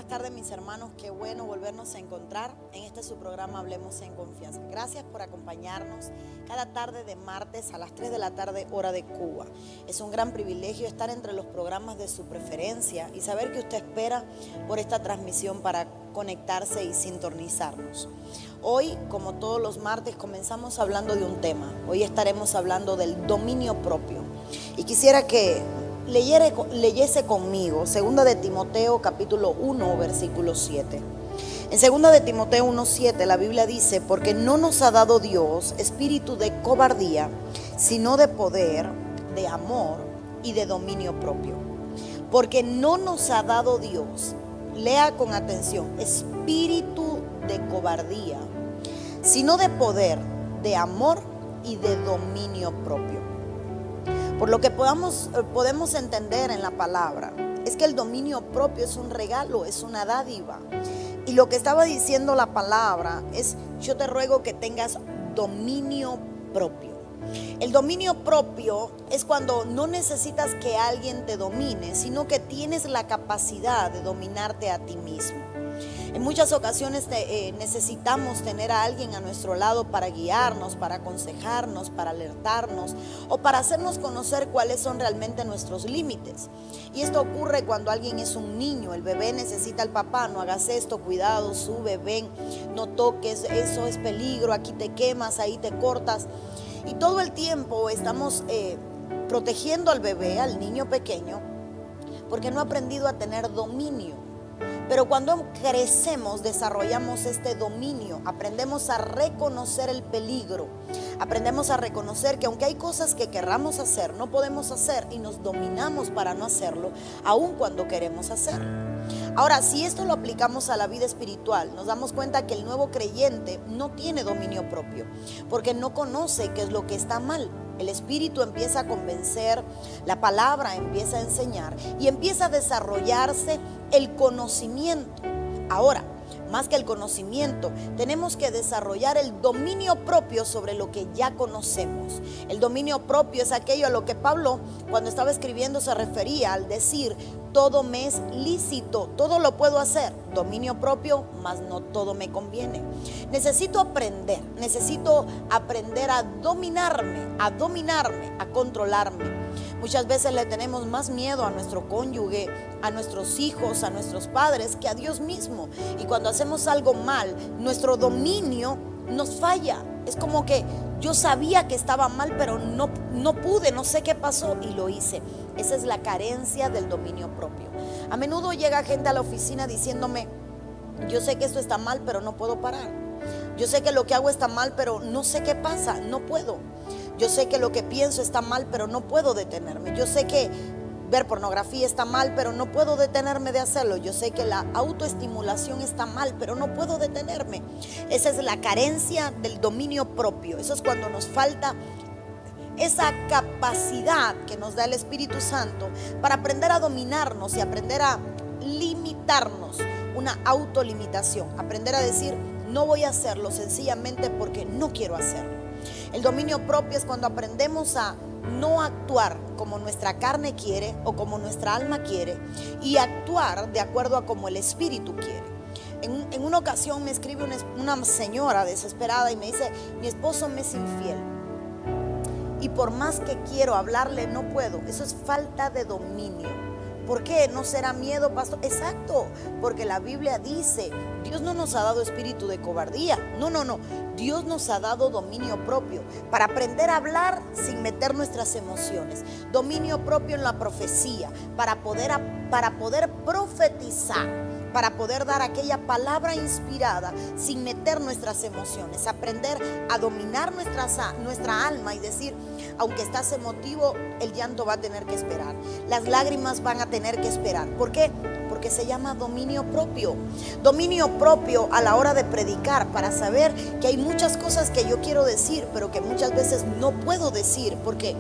tardes, mis hermanos. Qué bueno volvernos a encontrar en este su programa Hablemos en Confianza. Gracias por acompañarnos cada tarde de martes a las 3 de la tarde, hora de Cuba. Es un gran privilegio estar entre los programas de su preferencia y saber que usted espera por esta transmisión para conectarse y sintonizarnos. Hoy, como todos los martes, comenzamos hablando de un tema. Hoy estaremos hablando del dominio propio. Y quisiera que leyese conmigo 2 de Timoteo capítulo 1 versículo 7. En 2 de Timoteo 1:7 la Biblia dice: porque no nos ha dado Dios espíritu de cobardía, sino de poder, de amor y de dominio propio. Porque no nos ha dado Dios, lea con atención, espíritu de cobardía, sino de poder, de amor y de dominio propio. Por lo que podemos entender en la palabra, es que el dominio propio es un regalo, es una dádiva. Y lo que estaba diciendo la palabra es: yo te ruego que tengas dominio propio. El dominio propio es cuando no necesitas que alguien te domine, sino que tienes la capacidad de dominarte a ti mismo. En muchas ocasiones necesitamos tener a alguien a nuestro lado para guiarnos, para aconsejarnos, para alertarnos o para hacernos conocer cuáles son realmente nuestros límites. Y esto ocurre cuando alguien es un niño. El bebé necesita al papá: no hagas esto, cuidado, sube, ven, no toques, eso es peligro, aquí te quemas, ahí te cortas. Y todo el tiempo estamos protegiendo al bebé, al niño pequeño, porque no ha aprendido a tener dominio. Pero cuando crecemos, desarrollamos este dominio, aprendemos a reconocer el peligro, aprendemos a reconocer que aunque hay cosas que querramos hacer, no podemos hacer, y nos dominamos para no hacerlo, aun cuando queremos hacerlo. Ahora, si esto lo aplicamos a la vida espiritual, nos damos cuenta que el nuevo creyente no tiene dominio propio, porque no conoce qué es lo que está mal. El Espíritu empieza a convencer, la palabra empieza a enseñar y empieza a desarrollarse el conocimiento. Ahora, más que el conocimiento, tenemos que desarrollar el dominio propio sobre lo que ya conocemos. El dominio propio es aquello a lo que Pablo, cuando estaba escribiendo, se refería al decir: todo me es lícito, todo lo puedo hacer. Dominio propio, mas no todo me conviene. Necesito aprender a dominarme, a controlarme. Muchas veces le tenemos más miedo a nuestro cónyuge, a nuestros hijos, a nuestros padres, que a Dios mismo. Y cuando hacemos algo mal, nuestro dominio nos falla. Es como que yo sabía que estaba mal, pero no pude, no sé qué pasó y lo hice. Esa es la carencia del dominio propio. A menudo llega gente a la oficina diciéndome: yo sé que esto está mal, pero no puedo parar. Yo sé que lo que hago está mal, pero no sé qué pasa, no puedo. Yo sé que lo que pienso está mal, pero no puedo detenerme. Yo sé que ver pornografía está mal, pero no puedo detenerme de hacerlo. Yo sé que la autoestimulación está mal, pero no puedo detenerme. Esa es la carencia del dominio propio. Eso es cuando nos falta esa capacidad que nos da el Espíritu Santo para aprender a dominarnos y aprender a limitarnos. Una autolimitación. Aprender a decir: no voy a hacerlo sencillamente porque no quiero hacerlo. El dominio propio es cuando aprendemos a no actuar como nuestra carne quiere o como nuestra alma quiere, y actuar de acuerdo a como el Espíritu quiere. En una ocasión me escribe una señora desesperada y me dice: mi esposo me es infiel y por más que quiero hablarle no puedo. Eso es falta de dominio. ¿Por qué? ¿No será miedo, pastor? Exacto, porque la Biblia dice: Dios no nos ha dado espíritu de cobardía. No. Dios nos ha dado dominio propio para aprender a hablar sin meter nuestras emociones. Dominio propio en la profecía, para poder profetizar, para poder dar aquella palabra inspirada sin meter nuestras emociones. Aprender a dominar nuestra alma y decir: aunque estás emotivo, el llanto va a tener que esperar, las lágrimas van a tener que esperar. ¿Por qué? Porque se llama dominio propio. Dominio propio a la hora de predicar, para saber que hay muchas cosas que yo quiero decir, pero que muchas veces no puedo decir, porque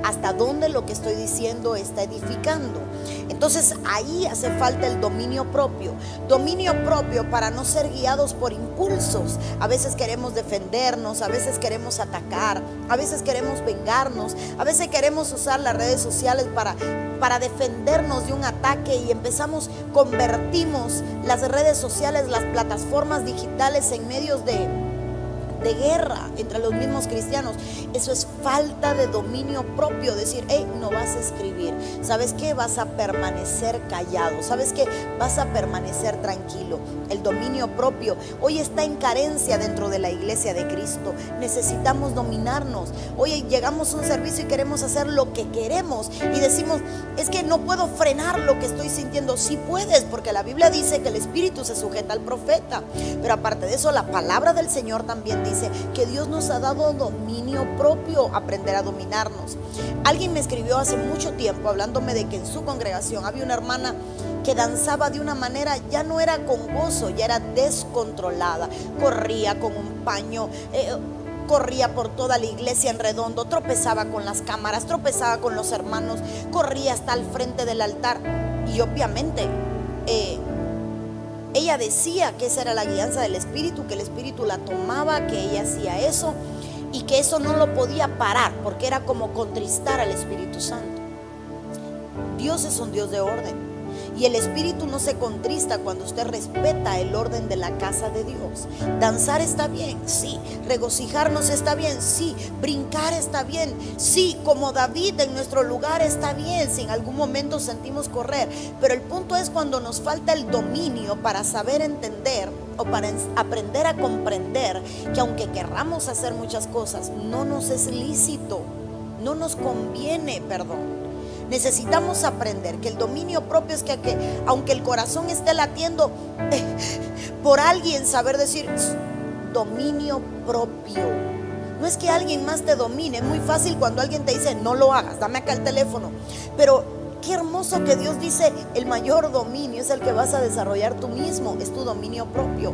hasta dónde lo que estoy diciendo está edificando. Entonces ahí hace falta el dominio propio. Dominio propio para no ser guiados por impulsos. A veces queremos defendernos, a veces queremos atacar, a veces queremos vengarnos, a veces queremos usar las redes sociales para defendernos de un ataque y convertimos las redes sociales, las plataformas digitales en medios de guerra entre los mismos cristianos. Eso es falta de dominio propio. Decir, hey, no vas a escribir. ¿Sabes qué? Vas a permanecer callado. ¿Sabes qué? Vas a permanecer tranquilo. El dominio propio hoy está en carencia dentro de la iglesia de Cristo. Necesitamos dominarnos. Hoy llegamos a un servicio y queremos hacer lo que queremos y decimos, es que no puedo frenar lo que estoy sintiendo. Sí puedes, porque la Biblia dice que el Espíritu se sujeta al profeta. Pero aparte de eso, la palabra del Señor también dice que Dios nos ha dado dominio propio, aprender a dominarnos. Alguien me escribió hace mucho tiempo hablándome de que en su congregación había una hermana que danzaba de una manera, ya no era con gozo, ya era descontrolada. Corría con un paño, corría por toda la iglesia en redondo, tropezaba con las cámaras, tropezaba con los hermanos, corría hasta el frente del altar. Y obviamente ella decía que esa era la guianza del Espíritu, que el Espíritu la tomaba, que ella hacía eso y que eso no lo podía parar porque era como contristar al Espíritu Santo. Dios es un Dios de orden y el Espíritu no se contrista cuando usted respeta el orden de la casa de Dios. Danzar está bien, sí. Regocijarnos está bien, sí. Brincar está bien, sí. Como David en nuestro lugar está bien, si en algún momento sentimos correr. Pero el punto es cuando nos falta el dominio para saber entender o para aprender a comprender que aunque querramos hacer muchas cosas, no nos es lícito, no nos conviene, perdón. Necesitamos aprender que el dominio propio es que aunque el corazón esté latiendo por alguien, saber decir dominio propio. No es que alguien más te domine. Es muy fácil cuando alguien te dice no lo hagas, dame acá el teléfono. Pero qué hermoso que Dios dice el mayor dominio es el que vas a desarrollar tú mismo, es tu dominio propio.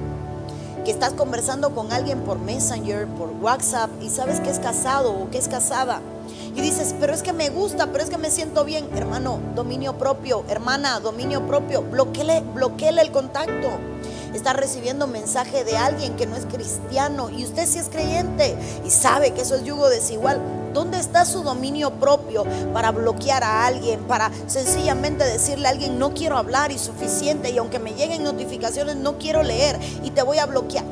Que estás conversando con alguien por Messenger, por WhatsApp y sabes que es casado o que es casada y dices, pero es que me gusta, pero es que me siento bien. Hermano, dominio propio. Hermana, dominio propio. Bloquéele el contacto. Está recibiendo mensaje de alguien que no es cristiano y usted sí es creyente y sabe que eso es yugo desigual. ¿Dónde está su dominio propio para bloquear a alguien, para sencillamente decirle a alguien no quiero hablar y suficiente, y aunque me lleguen notificaciones no quiero leer y te voy a bloquear?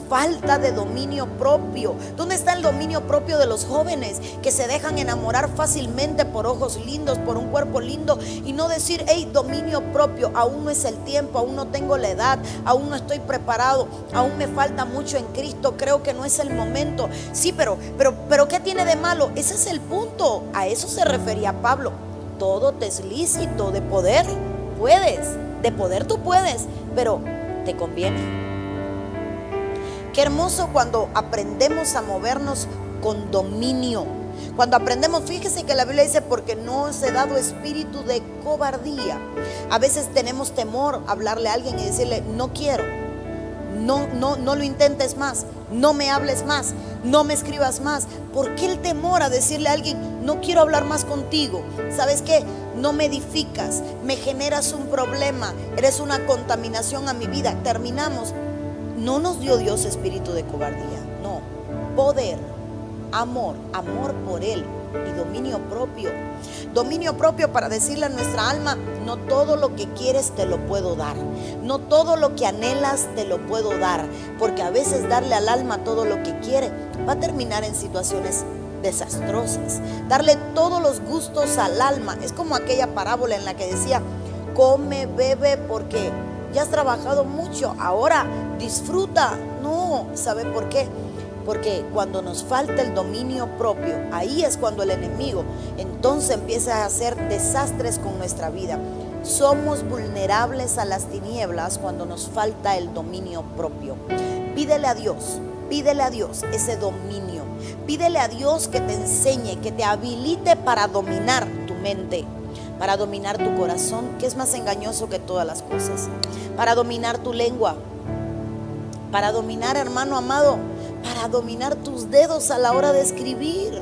Falta de dominio propio. ¿Dónde está el dominio propio de los jóvenes que se dejan enamorar fácilmente por ojos lindos, por un cuerpo lindo y no decir, hey, dominio propio, aún no es el tiempo, aún no tengo la edad, aún no estoy preparado, aún me falta mucho en Cristo, creo que no es el momento? Sí, pero ¿qué tiene de malo? Ese es el punto. A eso se refería Pablo. Todo te es lícito. De poder puedes, de poder tú puedes, pero ¿te conviene? Qué hermoso cuando aprendemos a movernos con dominio. Cuando aprendemos, fíjese que la Biblia dice, porque no os he dado espíritu de cobardía. A veces tenemos temor a hablarle a alguien y decirle, no quiero, no lo intentes más, no me hables más, no me escribas más. ¿Por qué el temor a decirle a alguien, no quiero hablar más contigo? ¿Sabes qué? No me edificas, me generas un problema, eres una contaminación a mi vida. Terminamos. No nos dio Dios espíritu de cobardía, no. Poder, amor por Él y dominio propio. Dominio propio para decirle a nuestra alma, no todo lo que quieres te lo puedo dar. No todo lo que anhelas te lo puedo dar. Porque a veces darle al alma todo lo que quiere va a terminar en situaciones desastrosas. Darle todos los gustos al alma es como aquella parábola en la que decía, come, bebe porque ya has trabajado mucho, ahora disfruta. No, ¿sabe por qué? Porque cuando nos falta el dominio propio, ahí es cuando el enemigo entonces empieza a hacer desastres con nuestra vida. Somos vulnerables a las tinieblas cuando nos falta el dominio propio. Pídele a Dios ese dominio. Pídele a Dios que te enseñe, que te habilite para dominar tu mente, para dominar tu corazón, que es más engañoso que todas las cosas, para dominar tu lengua, para dominar, hermano amado, para dominar tus dedos a la hora de escribir.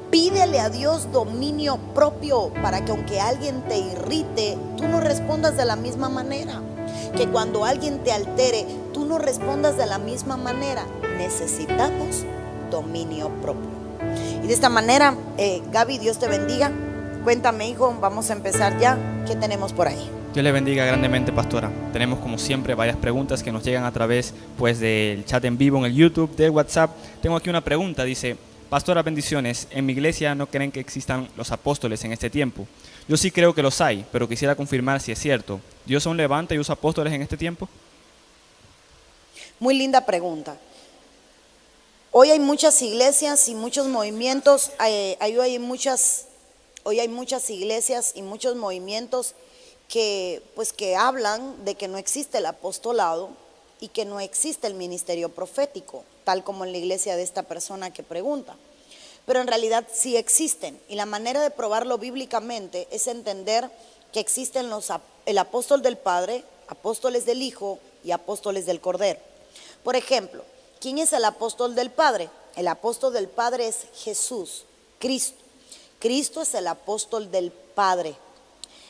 Pídele a Dios dominio propio para que aunque alguien te irrite, tú no respondas de la misma manera. que cuando alguien te altere, tú no respondas de la misma manera. Necesitamos dominio propio. Y de esta manera, Gaby, Dios te bendiga. Cuéntame, hijo, vamos a empezar ya. ¿Qué tenemos por ahí? Dios le bendiga grandemente, pastora. Tenemos como siempre varias preguntas que nos llegan a través del chat en vivo en el YouTube, de WhatsApp. Tengo aquí una pregunta, dice: pastora, bendiciones, en mi iglesia no creen que existan los apóstoles en este tiempo. Yo sí creo que los hay, pero quisiera confirmar si es cierto. ¿Dios aún levanta y usa apóstoles en este tiempo? Muy linda pregunta. Hoy hay muchas iglesias y muchos movimientos, hoy hay muchas iglesias y muchos movimientos que hablan de que no existe el apostolado y que no existe el ministerio profético, tal como en la iglesia de esta persona que pregunta. Pero en realidad sí existen, y la manera de probarlo bíblicamente es entender que existen el apóstol del Padre, apóstoles del Hijo y apóstoles del Cordero. Por ejemplo, ¿quién es el apóstol del Padre? El apóstol del Padre es Jesús, Cristo. Cristo es el apóstol del Padre.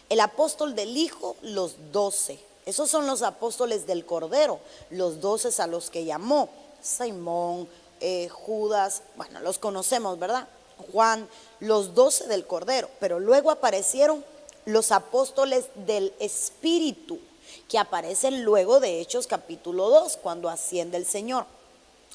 El apóstol del Hijo, los 12. Esos son los apóstoles del Cordero, los 12 a los que llamó. Simón, Judas, bueno, los conocemos, ¿verdad? Juan, los 12 del Cordero. Pero luego aparecieron los apóstoles del Espíritu, que aparecen luego de Hechos capítulo 2, cuando asciende el Señor.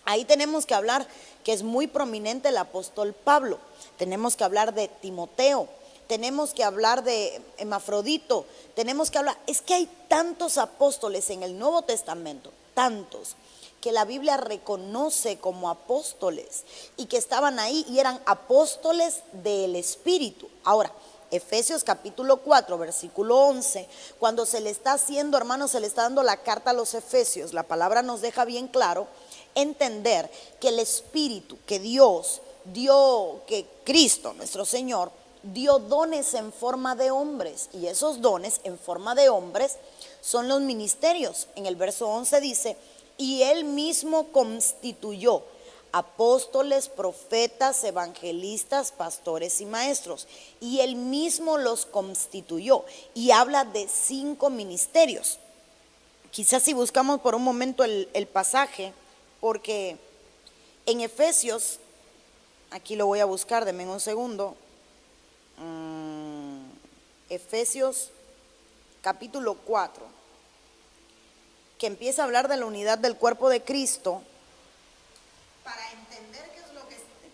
Ahí tenemos que hablar que es muy prominente el apóstol Pablo. Tenemos que hablar de Timoteo. Tenemos que hablar de Epafrodito, tenemos que hablar, es que hay tantos apóstoles en el Nuevo Testamento, tantos, que la Biblia reconoce como apóstoles y que estaban ahí y eran apóstoles del Espíritu. Ahora, Efesios capítulo 4, versículo 11, cuando se le está haciendo, hermanos, se le está dando la carta a los Efesios, la palabra nos deja bien claro entender que el Espíritu, que Dios dio, que Cristo, nuestro Señor, dio dones en forma de hombres, y esos dones en forma de hombres son los ministerios. En el verso 11 dice: y él mismo constituyó apóstoles, profetas, evangelistas, pastores y maestros, y él mismo los constituyó, y habla de 5 ministerios. Quizás si buscamos por un momento el pasaje, porque en Efesios, aquí lo voy a buscar, denme un segundo. Efesios capítulo 4, que empieza a hablar de la unidad del cuerpo de Cristo.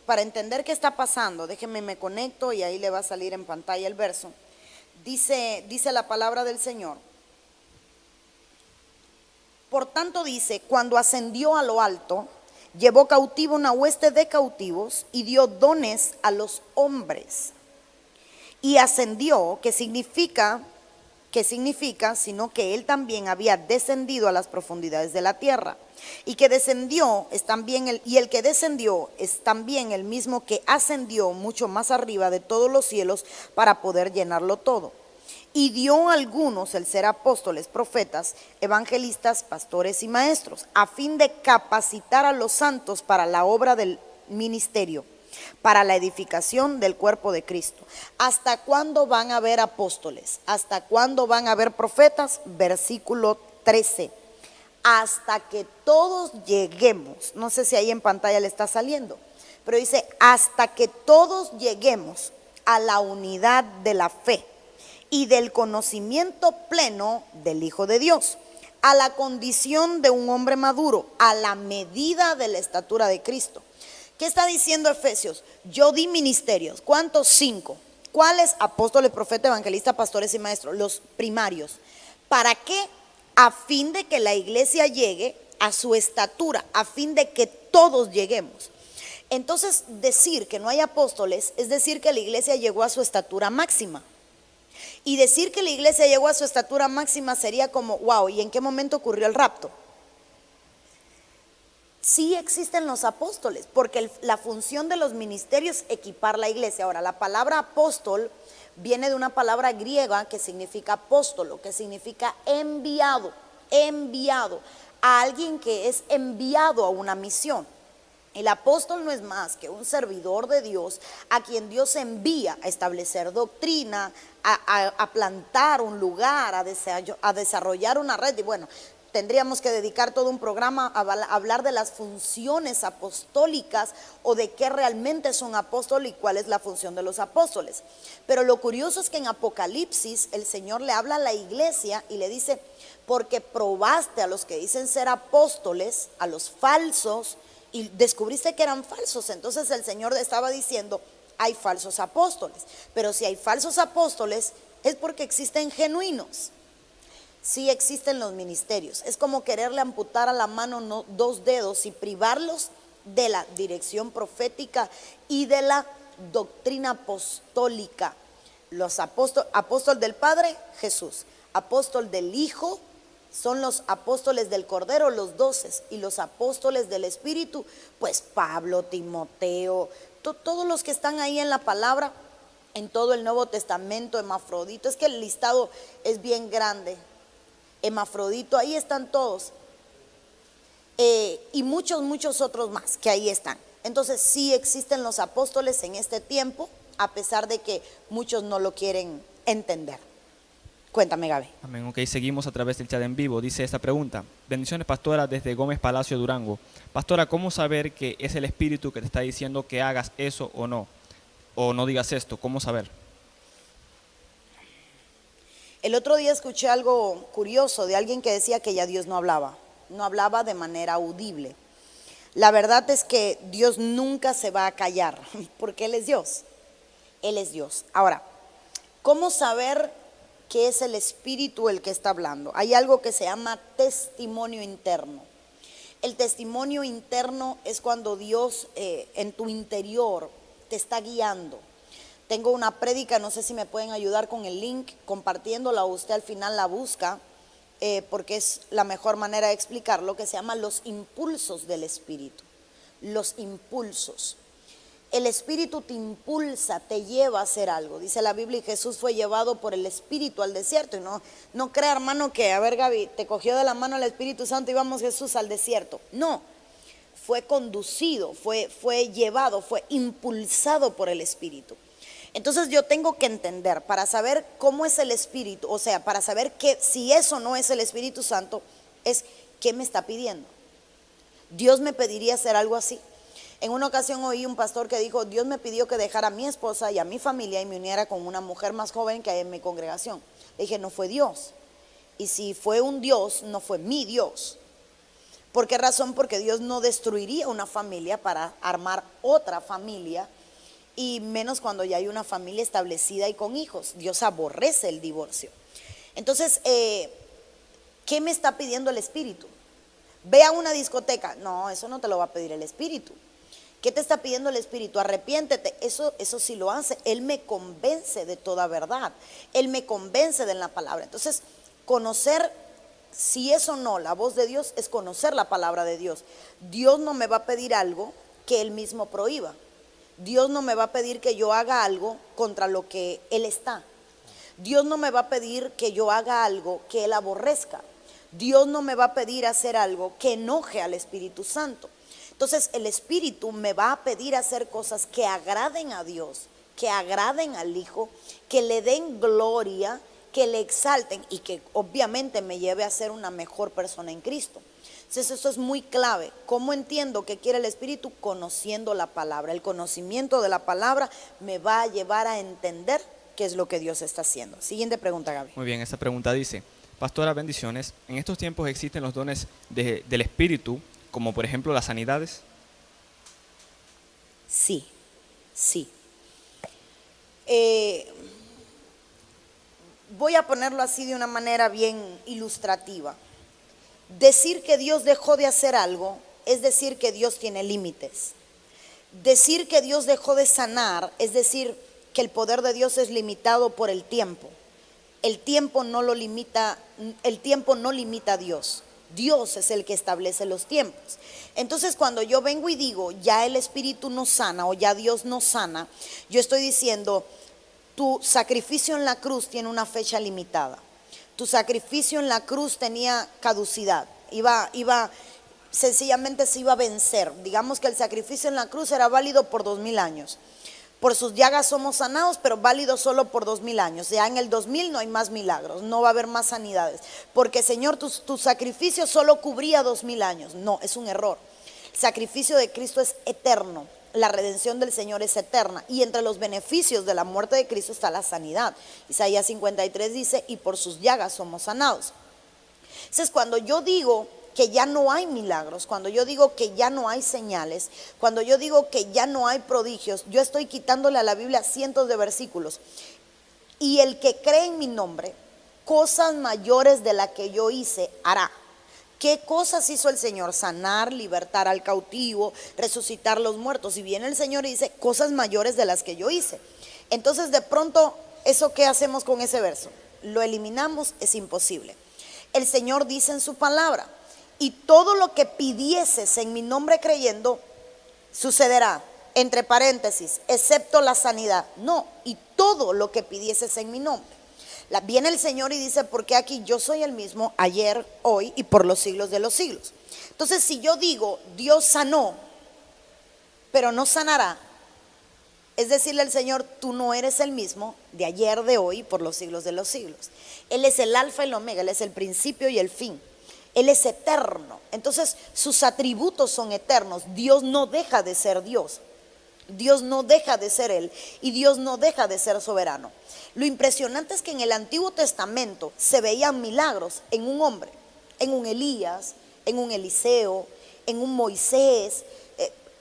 Para entender qué está pasando, déjenme me conecto y ahí le va a salir en pantalla el verso. Dice la palabra del Señor: por tanto dice, cuando ascendió a lo alto, llevó cautivo una hueste de cautivos y dio dones a los hombres. Y ascendió, que significa, sino que él también había descendido a las profundidades de la tierra. Y que descendió es también y el que descendió es también el mismo que ascendió mucho más arriba de todos los cielos para poder llenarlo todo. Y dio a algunos el ser apóstoles, profetas, evangelistas, pastores y maestros, a fin de capacitar a los santos para la obra del ministerio, para la edificación del cuerpo de Cristo. ¿Hasta cuándo van a haber apóstoles? ¿Hasta cuándo van a haber profetas? Versículo 13. Hasta que todos lleguemos, no sé si ahí en pantalla le está saliendo, pero dice: hasta que todos lleguemos a la unidad de la fe y del conocimiento pleno del Hijo de Dios, a la condición de un hombre maduro, a la medida de la estatura de Cristo. ¿Qué está diciendo Efesios? Yo di ministerios. ¿Cuántos? 5. ¿Cuáles? Apóstoles, profetas, evangelistas, pastores y maestros, los primarios. ¿Para qué? A fin de que la iglesia llegue a su estatura, a fin de que todos lleguemos. Entonces, decir que no hay apóstoles es decir que la iglesia llegó a su estatura máxima. Y decir que la iglesia llegó a su estatura máxima sería como, wow, ¿y en qué momento ocurrió el rapto? Sí existen los apóstoles, porque la función de los ministerios es equipar la iglesia. Ahora, la palabra apóstol viene de una palabra griega que significa apóstolo, que significa enviado, a alguien que es enviado a una misión. El apóstol no es más que un servidor de Dios a quien Dios envía a establecer doctrina, a plantar un lugar, a desarrollar una red. Y bueno, tendríamos que dedicar todo un programa a hablar de las funciones apostólicas o de qué realmente son apóstoles y cuál es la función de los apóstoles. Pero lo curioso es que en Apocalipsis el Señor le habla a la iglesia y le dice: porque probaste a los que dicen ser apóstoles, a los falsos, y descubriste que eran falsos. Entonces el Señor estaba diciendo: hay falsos apóstoles, pero si hay falsos apóstoles es porque existen genuinos. Sí existen los ministerios. Es como quererle amputar a la mano dos dedos y privarlos de la dirección profética y de la doctrina apostólica. Los apóstol del Padre, Jesús; apóstol del Hijo, son los apóstoles del Cordero, los 12, y los apóstoles del Espíritu, pues Pablo, Timoteo, todos los que están ahí en la palabra, en todo el Nuevo Testamento, Epafrodito. Es que el listado es bien grande. Epafrodito, ahí están todos, y muchos otros más que ahí están. Entonces sí existen los apóstoles en este tiempo, a pesar de que muchos no lo quieren entender. Cuéntame, Gaby. Amén. Ok, seguimos a través del chat en vivo. Dice esta pregunta: bendiciones, pastora, desde Gómez Palacio, Durango. Pastora, ¿cómo saber que es el Espíritu que te está diciendo que hagas eso o no? O no digas esto, ¿cómo saber? El otro día escuché algo curioso de alguien que decía que ya Dios no hablaba de manera audible. La verdad es que Dios nunca se va a callar, porque Él es Dios. Él es Dios. Ahora, ¿cómo saber que es el Espíritu el que está hablando? Hay algo que se llama testimonio interno. El testimonio interno es cuando Dios en tu interior te está guiando. Tengo una prédica, no sé si me pueden ayudar con el link, compartiéndola, usted al final la busca, porque es la mejor manera de explicarlo, que se llama los impulsos del Espíritu. Los impulsos. El Espíritu te impulsa, te lleva a hacer algo. Dice la Biblia: y Jesús fue llevado por el Espíritu al desierto. Y no crea, hermano, que, a ver, Gaby, te cogió de la mano el Espíritu Santo y vamos Jesús al desierto. No, fue conducido, fue llevado, fue impulsado por el Espíritu. Entonces yo tengo que entender, para saber cómo es el Espíritu, o sea, para saber que si eso no es el Espíritu Santo, es ¿qué me está pidiendo? Dios me pediría hacer algo así. En una ocasión oí un pastor que dijo: Dios me pidió que dejara a mi esposa y a mi familia y me uniera con una mujer más joven que hay en mi congregación. Le dije: no fue Dios. Y si fue un Dios, no fue mi Dios. ¿Por qué razón? Porque Dios no destruiría una familia para armar otra familia, y menos cuando ya hay una familia establecida y con hijos. Dios aborrece el divorcio. Entonces, ¿qué me está pidiendo el Espíritu? Ve a una discoteca. No, eso no te lo va a pedir el Espíritu. ¿Qué te está pidiendo el Espíritu? Arrepiéntete. Eso sí lo hace. Él me convence de toda verdad. Él me convence de la palabra. Entonces, conocer si es o no la voz de Dios es conocer la palabra de Dios. Dios no me va a pedir algo que Él mismo prohíba. Dios no me va a pedir que yo haga algo contra lo que Él está. Dios no me va a pedir que yo haga algo que Él aborrezca. Dios no me va a pedir hacer algo que enoje al Espíritu Santo. Entonces el Espíritu me va a pedir hacer cosas que agraden a Dios, que agraden al Hijo, que le den gloria, que le exalten y que obviamente me lleve a ser una mejor persona en Cristo. Entonces eso es muy clave. ¿Cómo entiendo qué quiere el Espíritu? Conociendo la palabra. El conocimiento de la palabra me va a llevar a entender qué es lo que Dios está haciendo. Siguiente pregunta, Gaby. Muy bien, esta pregunta dice: pastora, bendiciones. ¿En estos tiempos existen los dones del Espíritu, como por ejemplo las sanidades? Sí. Voy a ponerlo así de una manera bien ilustrativa. Decir que Dios dejó de hacer algo es decir que Dios tiene límites. Decir que Dios dejó de sanar es decir que el poder de Dios es limitado por el tiempo. El tiempo no limita a Dios. Dios es el que establece los tiempos. Entonces cuando yo vengo y digo ya el Espíritu no sana o ya Dios no sana, yo estoy diciendo tu sacrificio en la cruz tiene una fecha limitada. Tu sacrificio en la cruz tenía caducidad. sencillamente se iba a vencer. Digamos que el sacrificio en la cruz era válido por 2000 años. Por sus llagas somos sanados, pero válido solo por 2000 años. Ya en el 2000 no hay más milagros, no va a haber más sanidades. Porque Señor, tu sacrificio solo cubría 2000 años. No, es un error. El sacrificio de Cristo es eterno. La redención del Señor es eterna. Y entre los beneficios de la muerte de Cristo está la sanidad. Isaías 53 dice, y por sus llagas somos sanados. Entonces, cuando yo digo que ya no hay milagros, cuando yo digo que ya no hay señales, cuando yo digo que ya no hay prodigios, yo estoy quitándole a la Biblia cientos de versículos. Y el que cree en mi nombre, cosas mayores de las que yo hice, hará. ¿Qué cosas hizo el Señor? Sanar, libertar al cautivo, resucitar los muertos. Y viene el Señor y dice, cosas mayores de las que yo hice. Entonces, de pronto, ¿eso qué hacemos con ese verso? Lo eliminamos, es imposible. El Señor dice en su palabra, y todo lo que pidieses en mi nombre creyendo, sucederá, entre paréntesis, excepto la sanidad. No, y todo lo que pidieses en mi nombre. Viene el Señor y dice, porque aquí yo soy el mismo ayer, hoy y por los siglos de los siglos. Entonces, si yo digo, Dios sanó, pero no sanará, es decirle al Señor, tú no eres el mismo de ayer, de hoy y por los siglos de los siglos. Él es el alfa y el omega, Él es el principio y el fin. Él es eterno, entonces sus atributos son eternos. Dios no deja de ser Dios, Dios no deja de ser Él y Dios no deja de ser soberano. Lo impresionante es que en el Antiguo Testamento se veían milagros en un hombre, en un Elías, en un Eliseo, en un Moisés.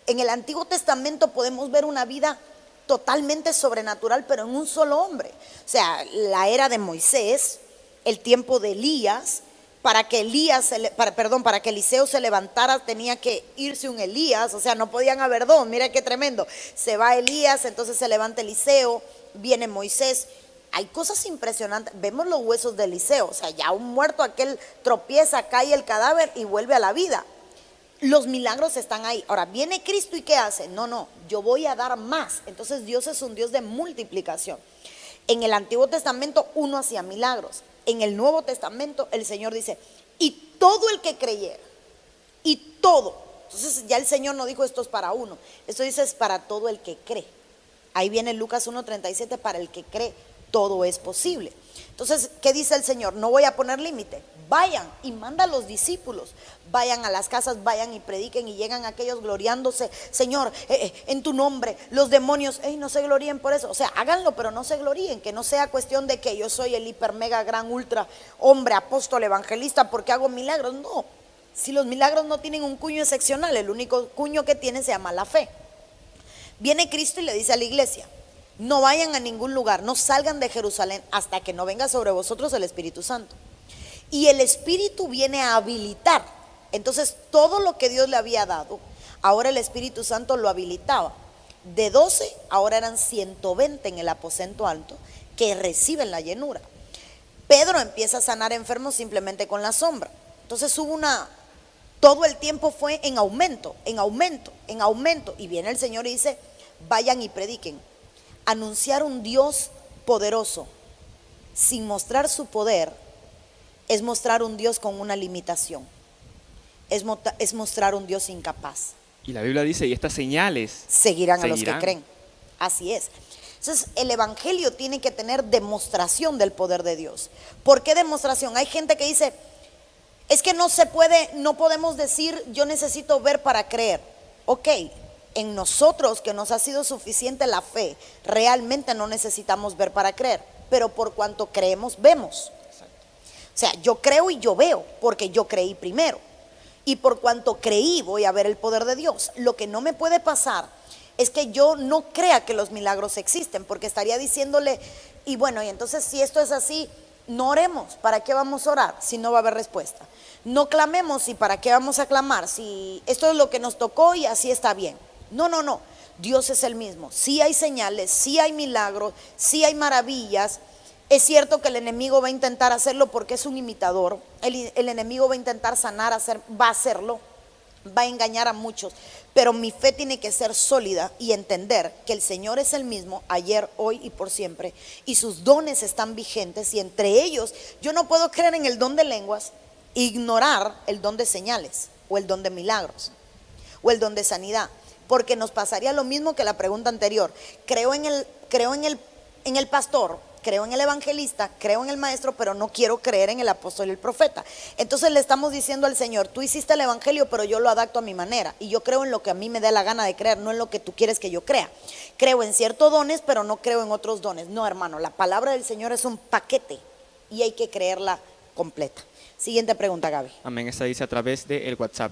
En el Antiguo Testamento podemos ver una vida totalmente sobrenatural, pero en un solo hombre. O sea, la era de Moisés, el tiempo de Elías. Para que Eliseo se levantara tenía que irse un Elías, o sea, no podían haber dos. Mira qué tremendo. Se va Elías, entonces se levanta Eliseo, viene Moisés. Hay cosas impresionantes. Vemos los huesos de Eliseo, o sea, ya un muerto aquel tropieza, cae el cadáver y vuelve a la vida. Los milagros están ahí. Ahora viene Cristo y ¿qué hace? No, yo voy a dar más. Entonces Dios es un Dios de multiplicación. En el Antiguo Testamento uno hacía milagros. En el Nuevo Testamento el Señor dice, y todo el que creyera, y todo. Entonces ya el Señor no dijo esto es para uno, esto dice es para todo el que cree. Ahí viene Lucas 1:37, para el que cree todo es posible. Entonces, ¿qué dice el Señor? No voy a poner límite. Vayan y manda a los discípulos, vayan a las casas, vayan y prediquen, y llegan aquellos gloriándose, Señor, en tu nombre, los demonios, no se gloríen por eso. O sea, háganlo, pero no se gloríen, que no sea cuestión de que yo soy el hiper, mega, gran, ultra, hombre, apóstol, evangelista, porque hago milagros. No, si los milagros no tienen un cuño excepcional, el único cuño que tiene se llama la fe. Viene Cristo y le dice a la iglesia, no vayan a ningún lugar, no salgan de Jerusalén hasta que no venga sobre vosotros el Espíritu Santo. Y el Espíritu viene a habilitar. Entonces todo lo que Dios le había dado, ahora el Espíritu Santo lo habilitaba. De 12, ahora eran 120 en el aposento alto que reciben la llenura. Pedro empieza a sanar enfermos simplemente con la sombra. Entonces todo el tiempo fue en aumento, en aumento, en aumento. Y viene el Señor y dice, vayan y prediquen. Anunciar un Dios poderoso sin mostrar su poder es mostrar un Dios con una limitación, es mostrar un Dios incapaz. Y la Biblia dice, y estas señales seguirán a los que creen. Así es. Entonces el evangelio tiene que tener demostración del poder de Dios. ¿Por qué demostración? Hay gente que dice, es que no se puede, no podemos decir yo necesito ver para creer. Ok, en nosotros que nos ha sido suficiente la fe, realmente no necesitamos ver para creer, pero por cuanto creemos, vemos. O sea, yo creo y yo veo, porque yo creí primero. Y por cuanto creí, voy a ver el poder de Dios. Lo que no me puede pasar es que yo no crea que los milagros existen, porque estaría diciéndole, y bueno, y entonces si esto es así, no oremos. ¿Para qué vamos a orar si no va a haber respuesta? No clamemos, ¿y para qué vamos a clamar si esto es lo que nos tocó y así está bien? No. Dios es el mismo. Sí hay señales, sí hay milagros, sí hay maravillas. Es cierto que el enemigo va a intentar hacerlo porque es un imitador. El enemigo va a intentar sanar, va a hacerlo, va a engañar a muchos. Pero mi fe tiene que ser sólida y entender que el Señor es el mismo ayer, hoy y por siempre. Y sus dones están vigentes, y entre ellos yo no puedo creer en el don de lenguas e ignorar el don de señales. o el don de milagros o el don de sanidad, porque nos pasaría lo mismo que la pregunta anterior. Creo en el pastor, creo en el evangelista, creo en el maestro, pero no quiero creer en el apóstol y el profeta. Entonces le estamos diciendo al Señor: tú hiciste el evangelio, pero yo lo adapto a mi manera, y yo creo en lo que a mí me dé la gana de creer, no en lo que tú quieres que yo crea. Creo en ciertos dones, pero no creo en otros dones. No, hermano, la palabra del Señor es un paquete y hay que creerla completa. Siguiente pregunta, Gaby. Amén. Esta dice a través del WhatsApp.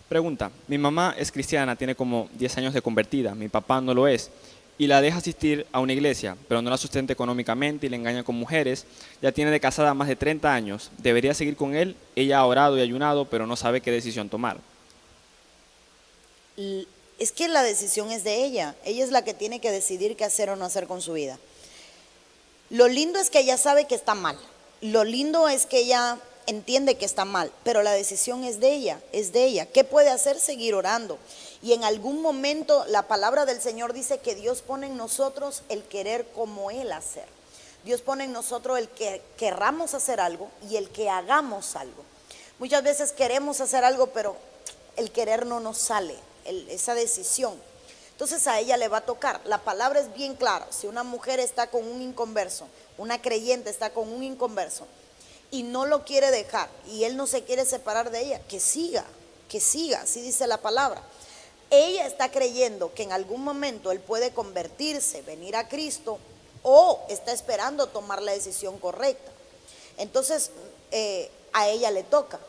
Pregunta: mi mamá es cristiana, tiene como 10 años de convertida, mi papá no lo es, y la deja asistir a una iglesia, pero no la sustenta económicamente y le engaña con mujeres. Ya tiene de casada más de 30 años. ¿Debería seguir con él? Ella ha orado y ayunado, pero no sabe qué decisión tomar. Es que la decisión es de ella. Ella es la que tiene que decidir qué hacer o no hacer con su vida. Lo lindo es que ella sabe que está mal. Lo lindo es que ella entiende que está mal, pero la decisión es de ella, es de ella. ¿Qué puede hacer? Seguir orando. Y en algún momento la palabra del Señor dice que Dios pone en nosotros el querer como Él hacer. Dios pone en nosotros el que querramos hacer algo y el que hagamos algo. Muchas veces queremos hacer algo, pero el querer no nos sale, esa decisión. Entonces a ella le va a tocar. La palabra es bien clara. Si una mujer está con un inconverso, una creyente está con un inconverso y no lo quiere dejar y él no se quiere separar de ella, que siga, así dice la palabra. Ella está creyendo que en algún momento él puede convertirse, venir a Cristo, o está esperando tomar la decisión correcta. Entonces a ella le toca,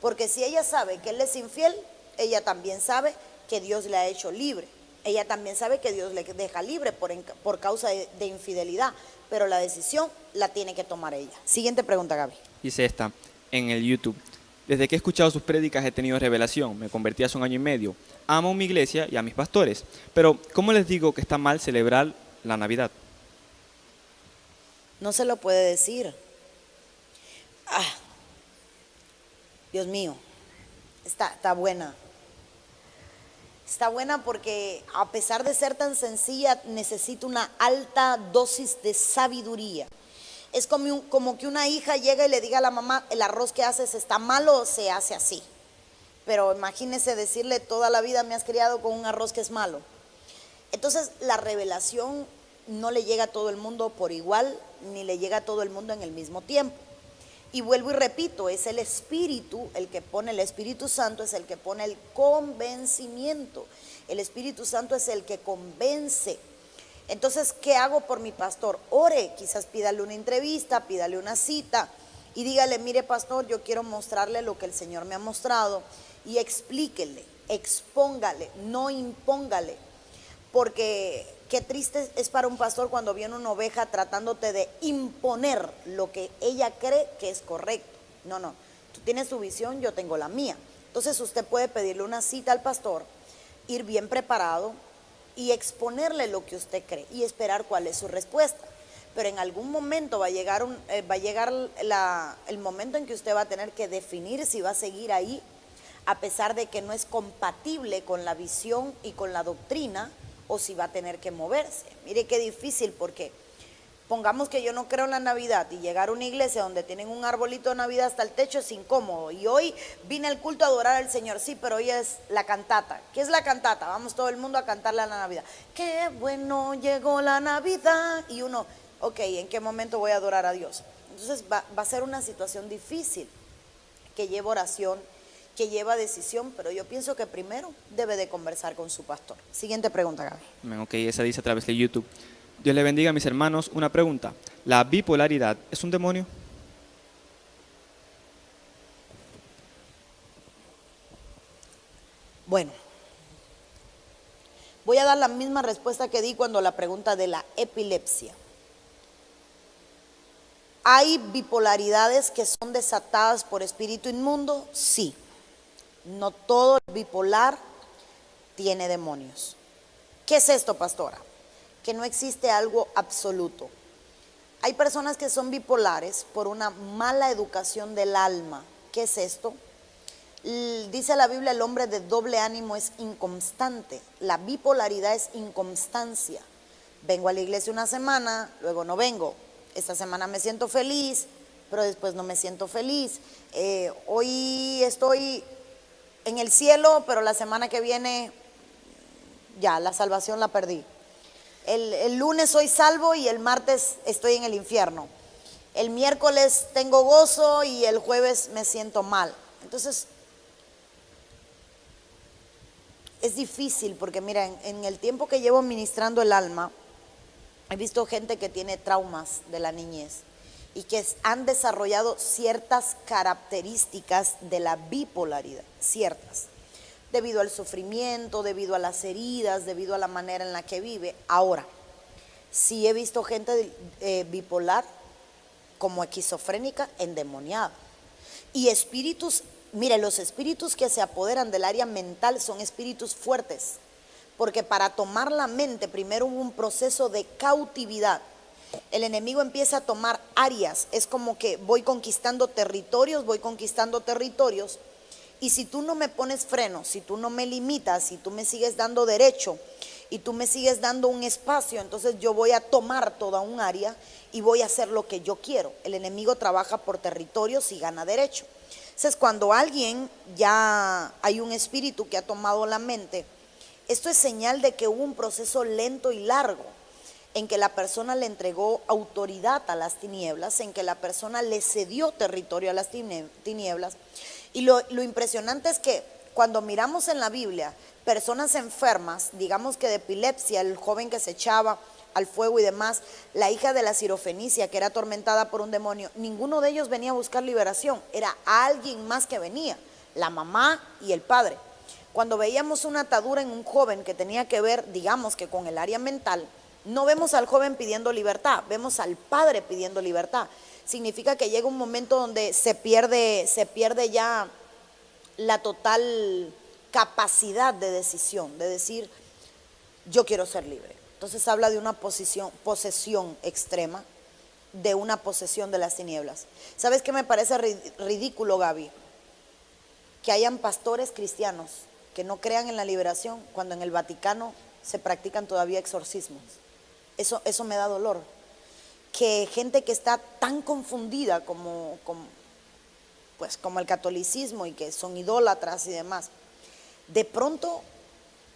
porque si ella sabe que él es infiel, ella también sabe que Dios le ha hecho libre. Ella también sabe que Dios le deja libre por causa de infidelidad, pero la decisión la tiene que tomar ella. Siguiente pregunta, Gaby. Dice esta en el YouTube: desde que he escuchado sus prédicas he tenido revelación, me convertí hace 1 año y medio, amo mi iglesia y a mis pastores, pero ¿cómo les digo que está mal celebrar la Navidad? No se lo puede decir. Dios mío, está buena. Está buena porque a pesar de ser tan sencilla, necesita una alta dosis de sabiduría. Es como que una hija llega y le diga a la mamá: el arroz que haces está malo o se hace así. Pero imagínese decirle: toda la vida me has criado con un arroz que es malo. Entonces la revelación no le llega a todo el mundo por igual, ni le llega a todo el mundo en el mismo tiempo. Y vuelvo y repito, es el Espíritu el que pone, el Espíritu Santo es el que pone el convencimiento. El Espíritu Santo es el que convence. Entonces, ¿qué hago por mi pastor? Ore, quizás pídale una entrevista, pídale una cita y dígale: mire, pastor, yo quiero mostrarle lo que el Señor me ha mostrado, y explíquele, expóngale, no impóngale. Porque qué triste es para un pastor cuando viene una oveja tratándote de imponer lo que ella cree que es correcto. No, tú tienes tu visión, yo tengo la mía. Entonces usted puede pedirle una cita al pastor, ir bien preparado y exponerle lo que usted cree y esperar cuál es su respuesta. Pero en algún momento va a llegar el momento en que usted va a tener que definir si va a seguir ahí, a pesar de que no es compatible con la visión y con la doctrina, o si va a tener que moverse. Mire qué difícil, porque pongamos que yo no creo en la Navidad y llegar a una iglesia donde tienen un arbolito de Navidad hasta el techo es incómodo. Y hoy vine al culto a adorar al Señor, sí, pero hoy es la cantata. ¿Qué es la cantata? Vamos todo el mundo a cantarle a la Navidad. Qué bueno llegó la Navidad. Y uno, ok, ¿en qué momento voy a adorar a Dios? Entonces va a ser una situación difícil, que lleva oración, que lleva decisión, pero yo pienso que primero debe de conversar con su pastor. Siguiente pregunta, Gaby. Ok, esa dice a través de YouTube: Dios le bendiga, mis hermanos. Una pregunta: ¿la bipolaridad es un demonio? Bueno, voy a dar la misma respuesta que di cuando la pregunta de la epilepsia. ¿Hay bipolaridades que son desatadas por espíritu inmundo? Sí. No todo el bipolar tiene demonios. ¿Qué es esto, pastora? Que no existe algo absoluto. Hay personas que son bipolares por una mala educación del alma. ¿Qué es esto? Dice la Biblia: el hombre de doble ánimo es inconstante. La bipolaridad es inconstancia. Vengo a la iglesia una semana, luego no vengo. Esta semana me siento feliz, pero después no me siento feliz. Hoy estoy en el cielo, pero la semana que viene ya la salvación la perdí. El lunes soy salvo y el martes estoy en el infierno. El miércoles tengo gozo y el jueves me siento mal. Entonces, es difícil porque mira, en el tiempo que llevo ministrando el alma, he visto gente que tiene traumas de la niñez y que han desarrollado ciertas características de la bipolaridad, ciertas, debido al sufrimiento, debido a las heridas, debido a la manera en la que vive. Ahora, sí he visto gente bipolar como esquizofrénica endemoniada. Y espíritus, mire, los espíritus que se apoderan del área mental son espíritus fuertes, porque para tomar la mente primero hubo un proceso de cautividad. El enemigo empieza a tomar áreas, es como que voy conquistando territorios, y si tú no me pones freno, si tú no me limitas, si tú me sigues dando derecho y tú me sigues dando un espacio, entonces yo voy a tomar toda un área y voy a hacer lo que yo quiero. El enemigo trabaja por territorios y gana derecho. Entonces, cuando alguien ya hay un espíritu que ha tomado la mente, esto es señal de que hubo un proceso lento y largo en que la persona le entregó autoridad a las tinieblas, en que la persona le cedió territorio a las tinieblas. Y lo impresionante es que cuando miramos en la Biblia personas enfermas, digamos que de epilepsia, el joven que se echaba al fuego y demás, la hija de la Sirofenicia que era atormentada por un demonio, ninguno de ellos venía a buscar liberación, era alguien más que venía, la mamá y el padre. Cuando veíamos una atadura en un joven que tenía que ver, digamos que con el área mental, no vemos al joven pidiendo libertad, vemos al padre pidiendo libertad. Significa que llega un momento donde se pierde ya la total capacidad de decisión, de decir, yo quiero ser libre. Entonces habla de una posesión extrema, de una posesión de las tinieblas. ¿Sabes qué me parece ridículo, Gaby? Que hayan pastores cristianos que no crean en la liberación cuando en el Vaticano se practican todavía exorcismos. Eso me da dolor. Que gente que está tan confundida como el catolicismo y que son idólatras y demás, de pronto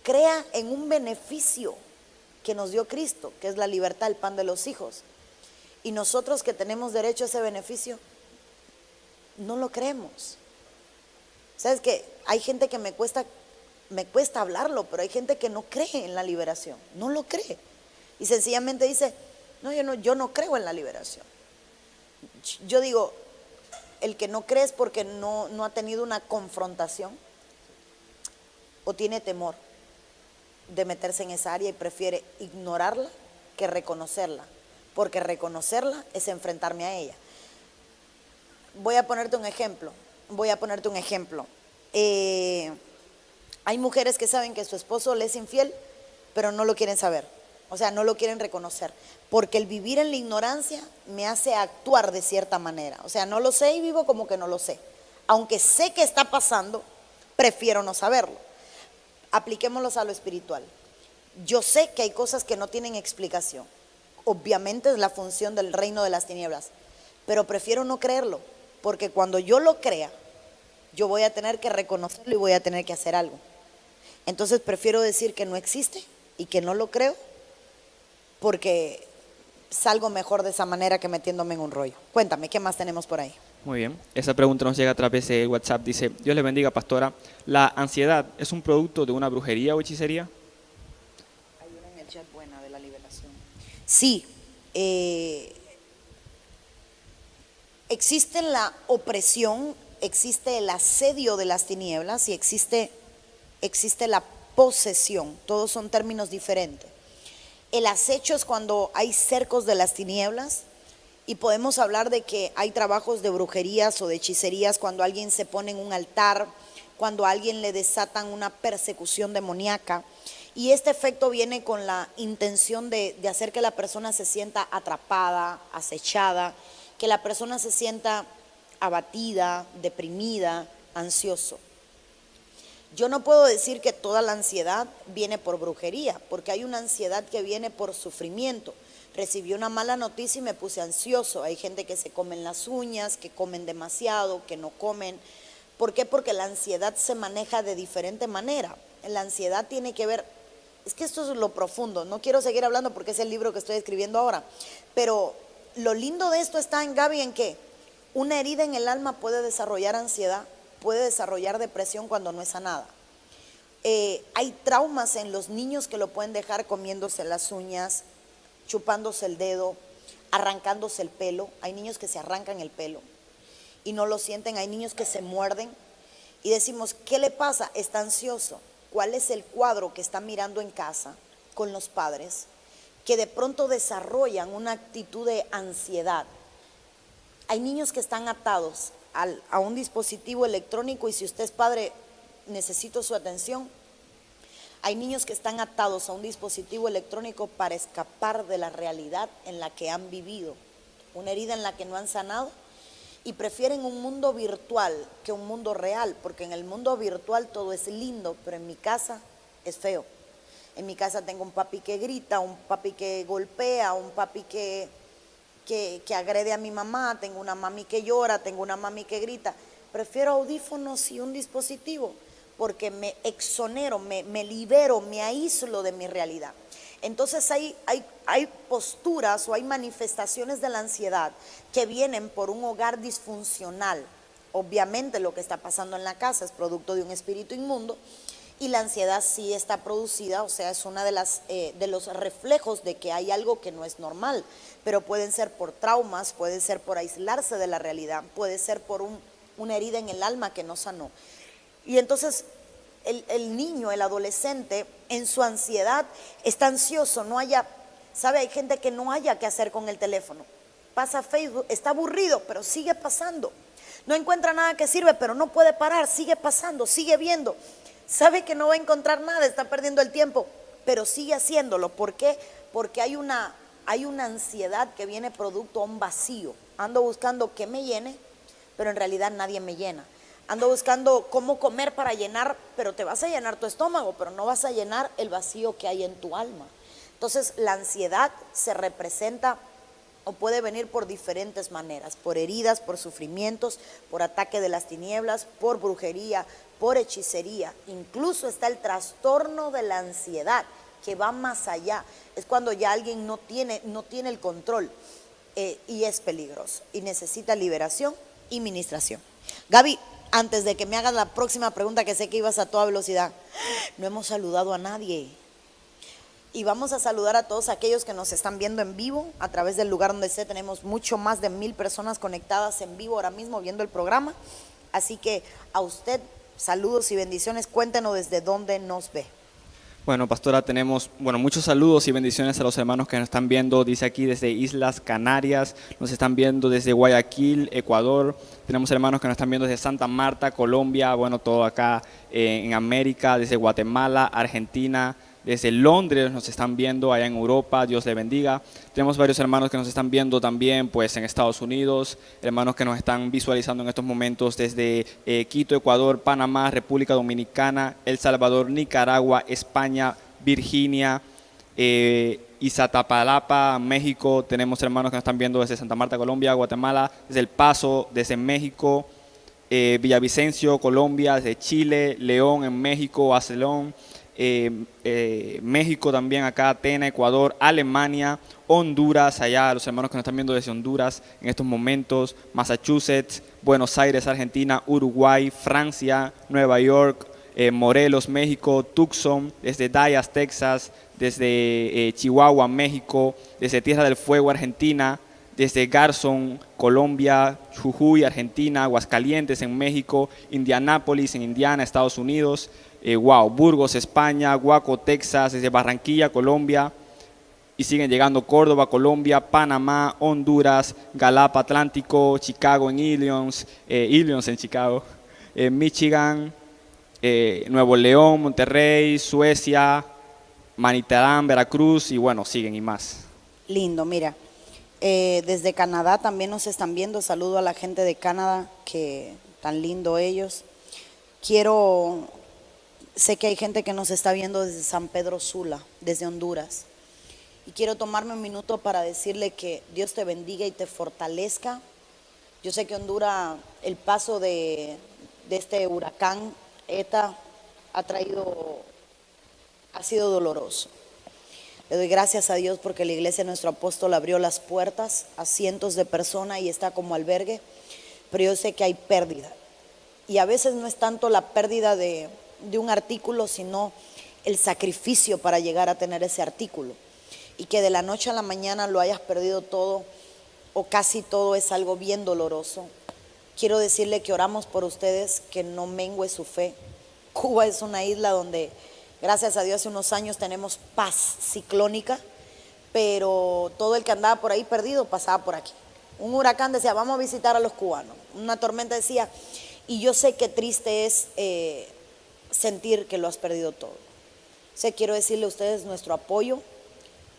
crea en un beneficio que nos dio Cristo, que es la libertad, el pan de los hijos. Y nosotros que tenemos derecho a ese beneficio, no lo creemos. ¿Sabes qué? Hay gente que me cuesta hablarlo, pero hay gente que no cree en la liberación, no lo cree. Y sencillamente dice, no, yo no creo en la liberación. Yo digo, el que no cree es porque no ha tenido una confrontación o tiene temor de meterse en esa área y prefiere ignorarla que reconocerla, porque reconocerla es enfrentarme a ella. Voy a ponerte un ejemplo. Hay mujeres que saben que su esposo le es infiel, pero no lo quieren saber, o sea, no lo quieren reconocer, porque el vivir en la ignorancia me hace actuar de cierta manera. O sea, no lo sé y vivo como que no lo sé. Aunque sé que está pasando, prefiero no saberlo. Apliquémoslo a lo espiritual. Yo sé que hay cosas que no tienen explicación. Obviamente es la función del reino de las tinieblas, pero prefiero no creerlo, porque cuando yo lo crea, yo voy a tener que reconocerlo y voy a tener que hacer algo. Entonces prefiero decir que no existe y que no lo creo, porque salgo mejor de esa manera que metiéndome en un rollo. Cuéntame, ¿qué más tenemos por ahí? Muy bien, esa pregunta nos llega a través de WhatsApp. Dice, Dios le bendiga, pastora. ¿La ansiedad es un producto de una brujería o hechicería? Hay una en el chat buena de la liberación. Sí, existe la opresión, existe el asedio de las tinieblas y existe la posesión. Todos son términos diferentes. El acecho es cuando hay cercos de las tinieblas, y podemos hablar de que hay trabajos de brujerías o de hechicerías cuando alguien se pone en un altar, cuando a alguien le desatan una persecución demoníaca, y este efecto viene con la intención de hacer que la persona se sienta atrapada, acechada, que la persona se sienta abatida, deprimida, ansioso. Yo no puedo decir que toda la ansiedad viene por brujería, porque hay una ansiedad que viene por sufrimiento. Recibí una mala noticia y me puse ansioso. Hay gente que se comen las uñas, que comen demasiado, que no comen, ¿Por qué? Porque la ansiedad se maneja de diferente manera. La ansiedad tiene que ver, es que esto es lo profundo, no quiero seguir hablando porque es el libro que estoy escribiendo ahora, pero lo lindo de esto está en, Gaby, en que una herida en el alma puede desarrollar ansiedad, puede desarrollar depresión cuando no es sanada. Hay traumas en los niños que lo pueden dejar comiéndose las uñas, chupándose el dedo, arrancándose el pelo. Hay niños que se arrancan el pelo y no lo sienten. Hay niños que se muerden y decimos, ¿qué le pasa? Está ansioso. ¿Cuál es el cuadro que está mirando en casa con los padres que de pronto desarrollan una actitud de ansiedad? Hay niños que están atados a un dispositivo electrónico y si usted es padre, necesito su atención. Hay niños que están atados a un dispositivo electrónico para escapar de la realidad en la que han vivido, una herida en la que no han sanado, y prefieren un mundo virtual que un mundo real, porque en el mundo virtual todo es lindo, pero en mi casa es feo. En mi casa tengo un papi que grita, un papi que golpea, un papi que agrede a mi mamá, tengo una mami que llora, tengo una mami que grita. Prefiero audífonos y un dispositivo porque me exonero, me libero, me aíslo de mi realidad. Entonces hay posturas o hay manifestaciones de la ansiedad que vienen por un hogar disfuncional. Obviamente lo que está pasando en la casa es producto de un espíritu inmundo y la ansiedad sí está producida, o sea, es una de los reflejos de que hay algo que no es normal, pero pueden ser por traumas, puede ser por aislarse de la realidad, puede ser por una herida en el alma que no sanó. Y entonces el niño, el adolescente, en su ansiedad está ansioso, ¿sabe? Hay gente que no haya qué hacer con el teléfono. Pasa Facebook, está aburrido, pero sigue pasando. No encuentra nada que sirve, pero no puede parar, sigue pasando, sigue viendo. Sabe que no va a encontrar nada, está perdiendo el tiempo, pero sigue haciéndolo. ¿Por qué? Porque hay una ansiedad que viene producto a un vacío. Ando buscando que me llene, pero en realidad nadie me llena. Ando buscando cómo comer para llenar, pero te vas a llenar tu estómago, pero no vas a llenar el vacío que hay en tu alma. Entonces la ansiedad se representa o puede venir por diferentes maneras, por heridas, por sufrimientos, por ataque de las tinieblas, por brujería, por hechicería. Incluso está el trastorno de la ansiedad que va más allá. Es cuando ya alguien no tiene el control y es peligroso y necesita liberación y ministración. Gaby, antes de que me hagas la próxima pregunta, que sé que ibas a toda velocidad, no hemos saludado a nadie. Y vamos a saludar a todos aquellos que nos están viendo en vivo a través del lugar donde esté. Tenemos mucho más de 1000 personas conectadas en vivo ahora mismo viendo el programa. Así que a usted, saludos y bendiciones. Cuéntenos desde dónde nos ve. Bueno, pastora, tenemos muchos saludos y bendiciones a los hermanos que nos están viendo. Dice aquí desde Islas Canarias, nos están viendo desde Guayaquil, Ecuador. Tenemos hermanos que nos están viendo desde Santa Marta, Colombia, todo acá en América, desde Guatemala, Argentina. Desde Londres nos están viendo, allá en Europa, Dios le bendiga. Tenemos varios hermanos que nos están viendo también pues en Estados Unidos, hermanos que nos están visualizando en estos momentos desde Quito, Ecuador, Panamá, República Dominicana, El Salvador, Nicaragua, España, Virginia, Iztapalapa, México. Tenemos hermanos que nos están viendo desde Santa Marta, Colombia, Guatemala, desde El Paso, desde México, Villavicencio, Colombia, desde Chile, León en México, Barcelona. México también acá, Atenas, Ecuador, Alemania, Honduras, allá los hermanos que nos están viendo desde Honduras en estos momentos, Massachusetts, Buenos Aires, Argentina, Uruguay, Francia, Nueva York, Morelos, México, Tucson, desde Dallas, Texas, desde Chihuahua, México, desde Tierra del Fuego, Argentina, desde Garzón, Colombia, Jujuy, Argentina, Aguascalientes en México, Indianápolis en Indiana, Estados Unidos, Burgos, España, Guaco, Texas, desde Barranquilla, Colombia, y siguen llegando Córdoba, Colombia, Panamá, Honduras, Galapa, Atlántico, Chicago en Illinois en Chicago, Michigan, Nuevo León, Monterrey, Suecia, Manitán, Veracruz, y siguen y más. Lindo, mira, desde Canadá también nos están viendo. Saludo a la gente de Canadá, que tan lindo ellos. Sé que hay gente que nos está viendo desde San Pedro Sula, desde Honduras. Y quiero tomarme un minuto para decirle que Dios te bendiga y te fortalezca. Yo sé que Honduras, el paso de de este huracán ETA ha sido doloroso. Le doy gracias a Dios porque la iglesia de nuestro apóstol abrió las puertas a cientos de personas y está como albergue, pero yo sé que hay pérdida. Y a veces no es tanto la pérdida de un artículo, sino el sacrificio para llegar a tener ese artículo. Y que de la noche a la mañana lo hayas perdido todo o casi todo es algo bien doloroso. Quiero decirle que oramos por ustedes, que no mengue su fe. Cuba es una isla donde, gracias a Dios, hace unos años tenemos paz ciclónica, pero todo el que andaba por ahí perdido pasaba por aquí. Un huracán decía, vamos a visitar a los cubanos. Una tormenta decía, y yo sé qué triste es sentir que lo has perdido todo. Quiero decirle a ustedes nuestro apoyo,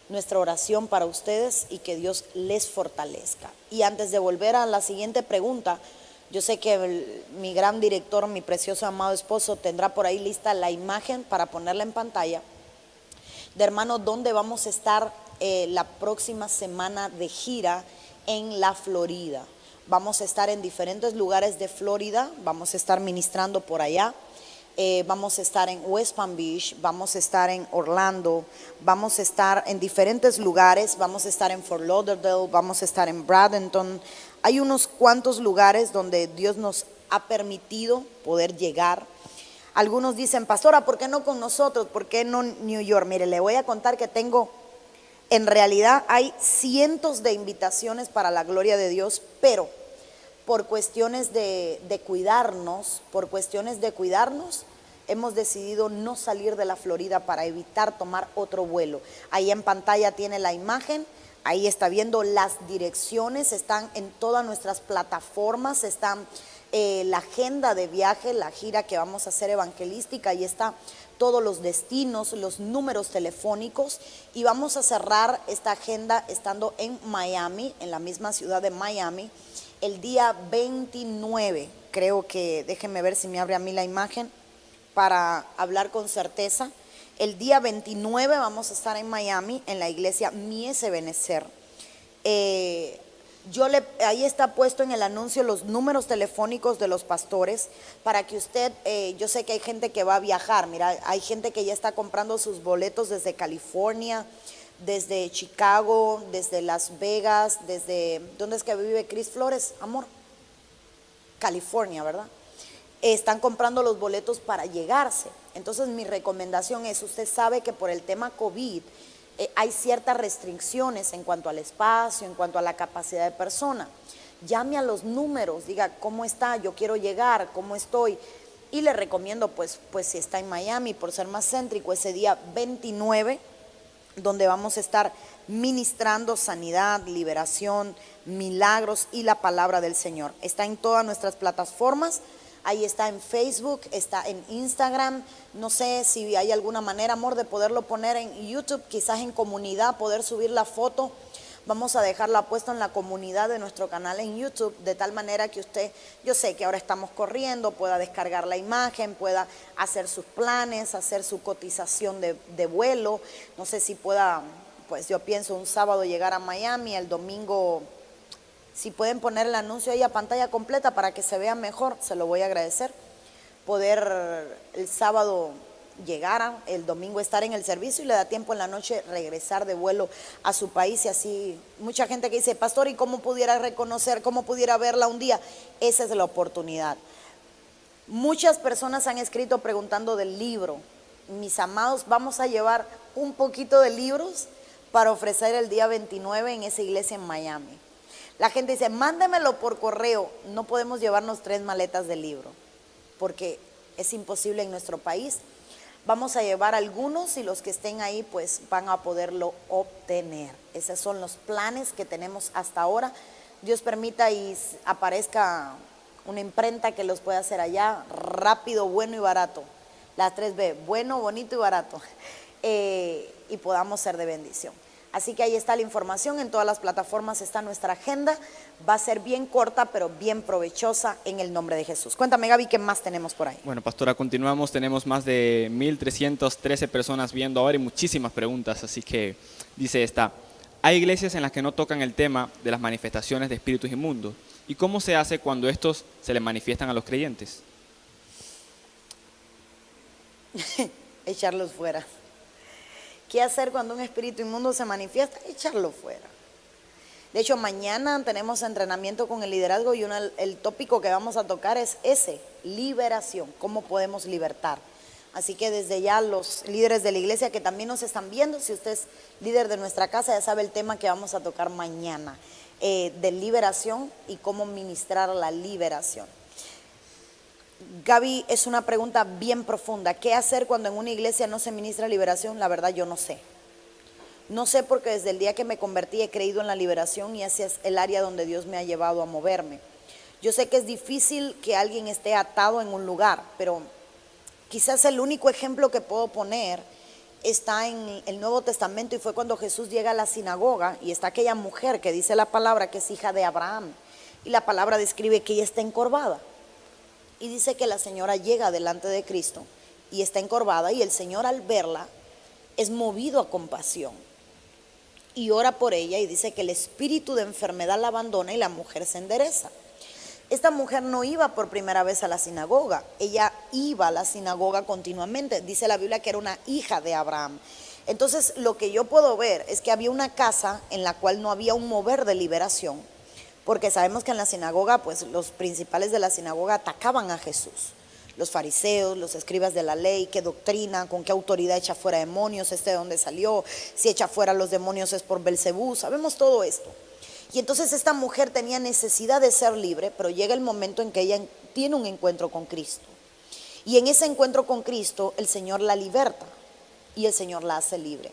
nuestra oración para ustedes y que Dios les fortalezca. Y antes de volver a la siguiente pregunta, yo sé que mi gran director, mi precioso amado esposo, tendrá por ahí lista la imagen para ponerla en pantalla de hermano, donde vamos a estar la próxima semana de gira en la Florida. Vamos a estar en diferentes lugares de Florida, vamos a estar ministrando por allá. Vamos a estar en West Palm Beach, vamos a estar en Orlando, vamos a estar en diferentes lugares, vamos a estar en Fort Lauderdale, vamos a estar en Bradenton. Hay unos cuantos lugares donde Dios nos ha permitido poder llegar. Algunos dicen, pastora, ¿por qué no con nosotros? ¿Por qué no New York? Mire, le voy a contar que en realidad hay cientos de invitaciones para la gloria de Dios, pero por cuestiones de cuidarnos, hemos decidido no salir de la Florida para evitar tomar otro vuelo. Ahí en pantalla tiene la imagen, ahí está viendo las direcciones, están en todas nuestras plataformas, están la agenda de viaje, la gira que vamos a hacer evangelística, ahí está todos los destinos, los números telefónicos, y vamos a cerrar esta agenda estando en Miami, en la misma ciudad de Miami, el día 29, creo que, déjenme ver si me abre a mí la imagen para hablar con certeza. El día 29 vamos a estar en Miami, en la iglesia Mies Ebenezer. Ahí está puesto en el anuncio los números telefónicos de los pastores para que usted, yo sé que hay gente que va a viajar, mira, hay gente que ya está comprando sus boletos desde California, desde Chicago, desde Las Vegas, ¿dónde es que vive Cris Flores, amor? California, ¿verdad? Están comprando los boletos para llegarse. Entonces mi recomendación es, usted sabe que por el tema COVID hay ciertas restricciones en cuanto al espacio, en cuanto a la capacidad de persona. Llame a los números, diga, ¿cómo está? Yo quiero llegar, ¿cómo estoy? Y le recomiendo, pues si está en Miami, por ser más céntrico, ese día 29, donde vamos a estar ministrando sanidad, liberación, milagros y la palabra del Señor. Está en todas nuestras plataformas, ahí está en Facebook, está en Instagram. No sé si hay alguna manera, amor, de poderlo poner en YouTube, quizás en comunidad, poder subir la foto. Vamos a dejarla puesta en la comunidad de nuestro canal en YouTube, de tal manera que usted, yo sé que ahora estamos corriendo, pueda descargar la imagen, pueda hacer sus planes, hacer su cotización de vuelo. No sé si pueda, pues yo pienso un sábado llegar a Miami, el domingo, si pueden poner el anuncio ahí a pantalla completa para que se vea mejor, se lo voy a agradecer. Poder el sábado llegar, el domingo estar en el servicio y le da tiempo en la noche regresar de vuelo a su país. Y así, mucha gente que dice, pastor, ¿y cómo pudiera reconocer, cómo pudiera verla un día? Esa es la oportunidad. Muchas personas han escrito preguntando del libro. Mis amados, vamos a llevar un poquito de libros para ofrecer el día 29 en esa iglesia en Miami. La gente dice, mándemelo por correo. No podemos llevarnos 3 maletas de libro porque es imposible en nuestro país. Vamos a llevar algunos y los que estén ahí pues van a poderlo obtener. Esos son los planes que tenemos hasta ahora. Dios permita y aparezca una imprenta que los pueda hacer allá, rápido, bueno y barato. Las 3B, bueno, bonito y barato. Y podamos ser de bendición. Así que ahí está la información, en todas las plataformas está nuestra agenda. Va a ser bien corta, pero bien provechosa en el nombre de Jesús. Cuéntame, Gaby, ¿qué más tenemos por ahí? Bueno, pastora, continuamos. Tenemos más de 1,313 personas viendo ahora y muchísimas preguntas. Así que dice esta, hay iglesias en las que no tocan el tema de las manifestaciones de espíritus inmundos. ¿Y cómo se hace cuando estos se les manifiestan a los creyentes? Echarlos fuera. ¿Qué hacer cuando un espíritu inmundo se manifiesta? Echarlo fuera. De hecho, mañana tenemos entrenamiento con el liderazgo y el tópico que vamos a tocar es ese, liberación, cómo podemos libertar. Así que desde ya los líderes de la iglesia que también nos están viendo, si usted es líder de nuestra casa, ya sabe el tema que vamos a tocar mañana, de liberación y cómo ministrar la liberación. Gaby, es una pregunta bien profunda. ¿Qué hacer cuando en una iglesia no se ministra liberación? La verdad yo no sé. No sé, porque desde el día que me convertí he creído en la liberación y ese es el área donde Dios me ha llevado a moverme. Yo sé que es difícil que alguien esté atado en un lugar, pero quizás el único ejemplo que puedo poner está en el Nuevo Testamento, y fue cuando Jesús llega a la sinagoga y está aquella mujer que dice la palabra que es hija de Abraham, y la palabra describe que ella está encorvada, y dice que la señora llega delante de Cristo y está encorvada, y el Señor al verla es movido a compasión y ora por ella, y dice que el espíritu de enfermedad la abandona y la mujer se endereza. Esta mujer no iba por primera vez a la sinagoga, ella iba a la sinagoga continuamente. Dice la Biblia que era una hija de Abraham. Entonces lo que yo puedo ver es que había una casa en la cual no había un mover de liberación, porque sabemos que en la sinagoga, pues los principales de la sinagoga atacaban a Jesús. Los fariseos, los escribas de la ley, qué doctrina, con qué autoridad echa fuera demonios, de dónde salió, si echa fuera los demonios es por Belcebú, sabemos todo esto. Y entonces esta mujer tenía necesidad de ser libre, pero llega el momento en que ella tiene un encuentro con Cristo. Y en ese encuentro con Cristo el Señor la liberta y el Señor la hace libre.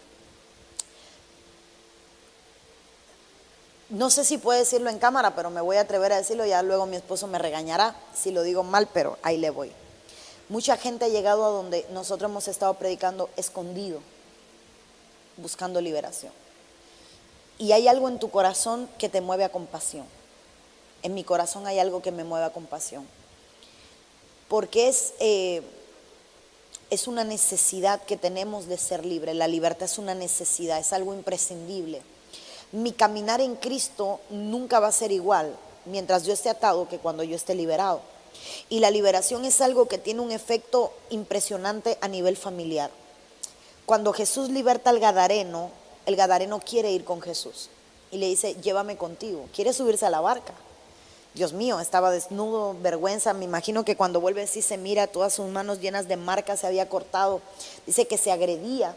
No sé si puedo decirlo en cámara, pero me voy a atrever a decirlo, ya luego mi esposo me regañará si lo digo mal, pero ahí le voy. Mucha gente ha llegado a donde nosotros hemos estado predicando escondido, buscando liberación. Y hay algo en tu corazón que te mueve a compasión. En mi corazón hay algo que me mueve a compasión. Porque es una necesidad que tenemos de ser libre. La libertad es una necesidad, es algo imprescindible. Mi caminar en Cristo nunca va a ser igual mientras yo esté atado que cuando yo esté liberado. Y la liberación es algo que tiene un efecto impresionante a nivel familiar. Cuando Jesús liberta al Gadareno, el Gadareno quiere ir con Jesús y le dice, llévame contigo. Quiere subirse a la barca. Dios mío, estaba desnudo, vergüenza. Me imagino que cuando vuelve así se mira, todas sus manos llenas de marcas, se había cortado. Dice que se agredía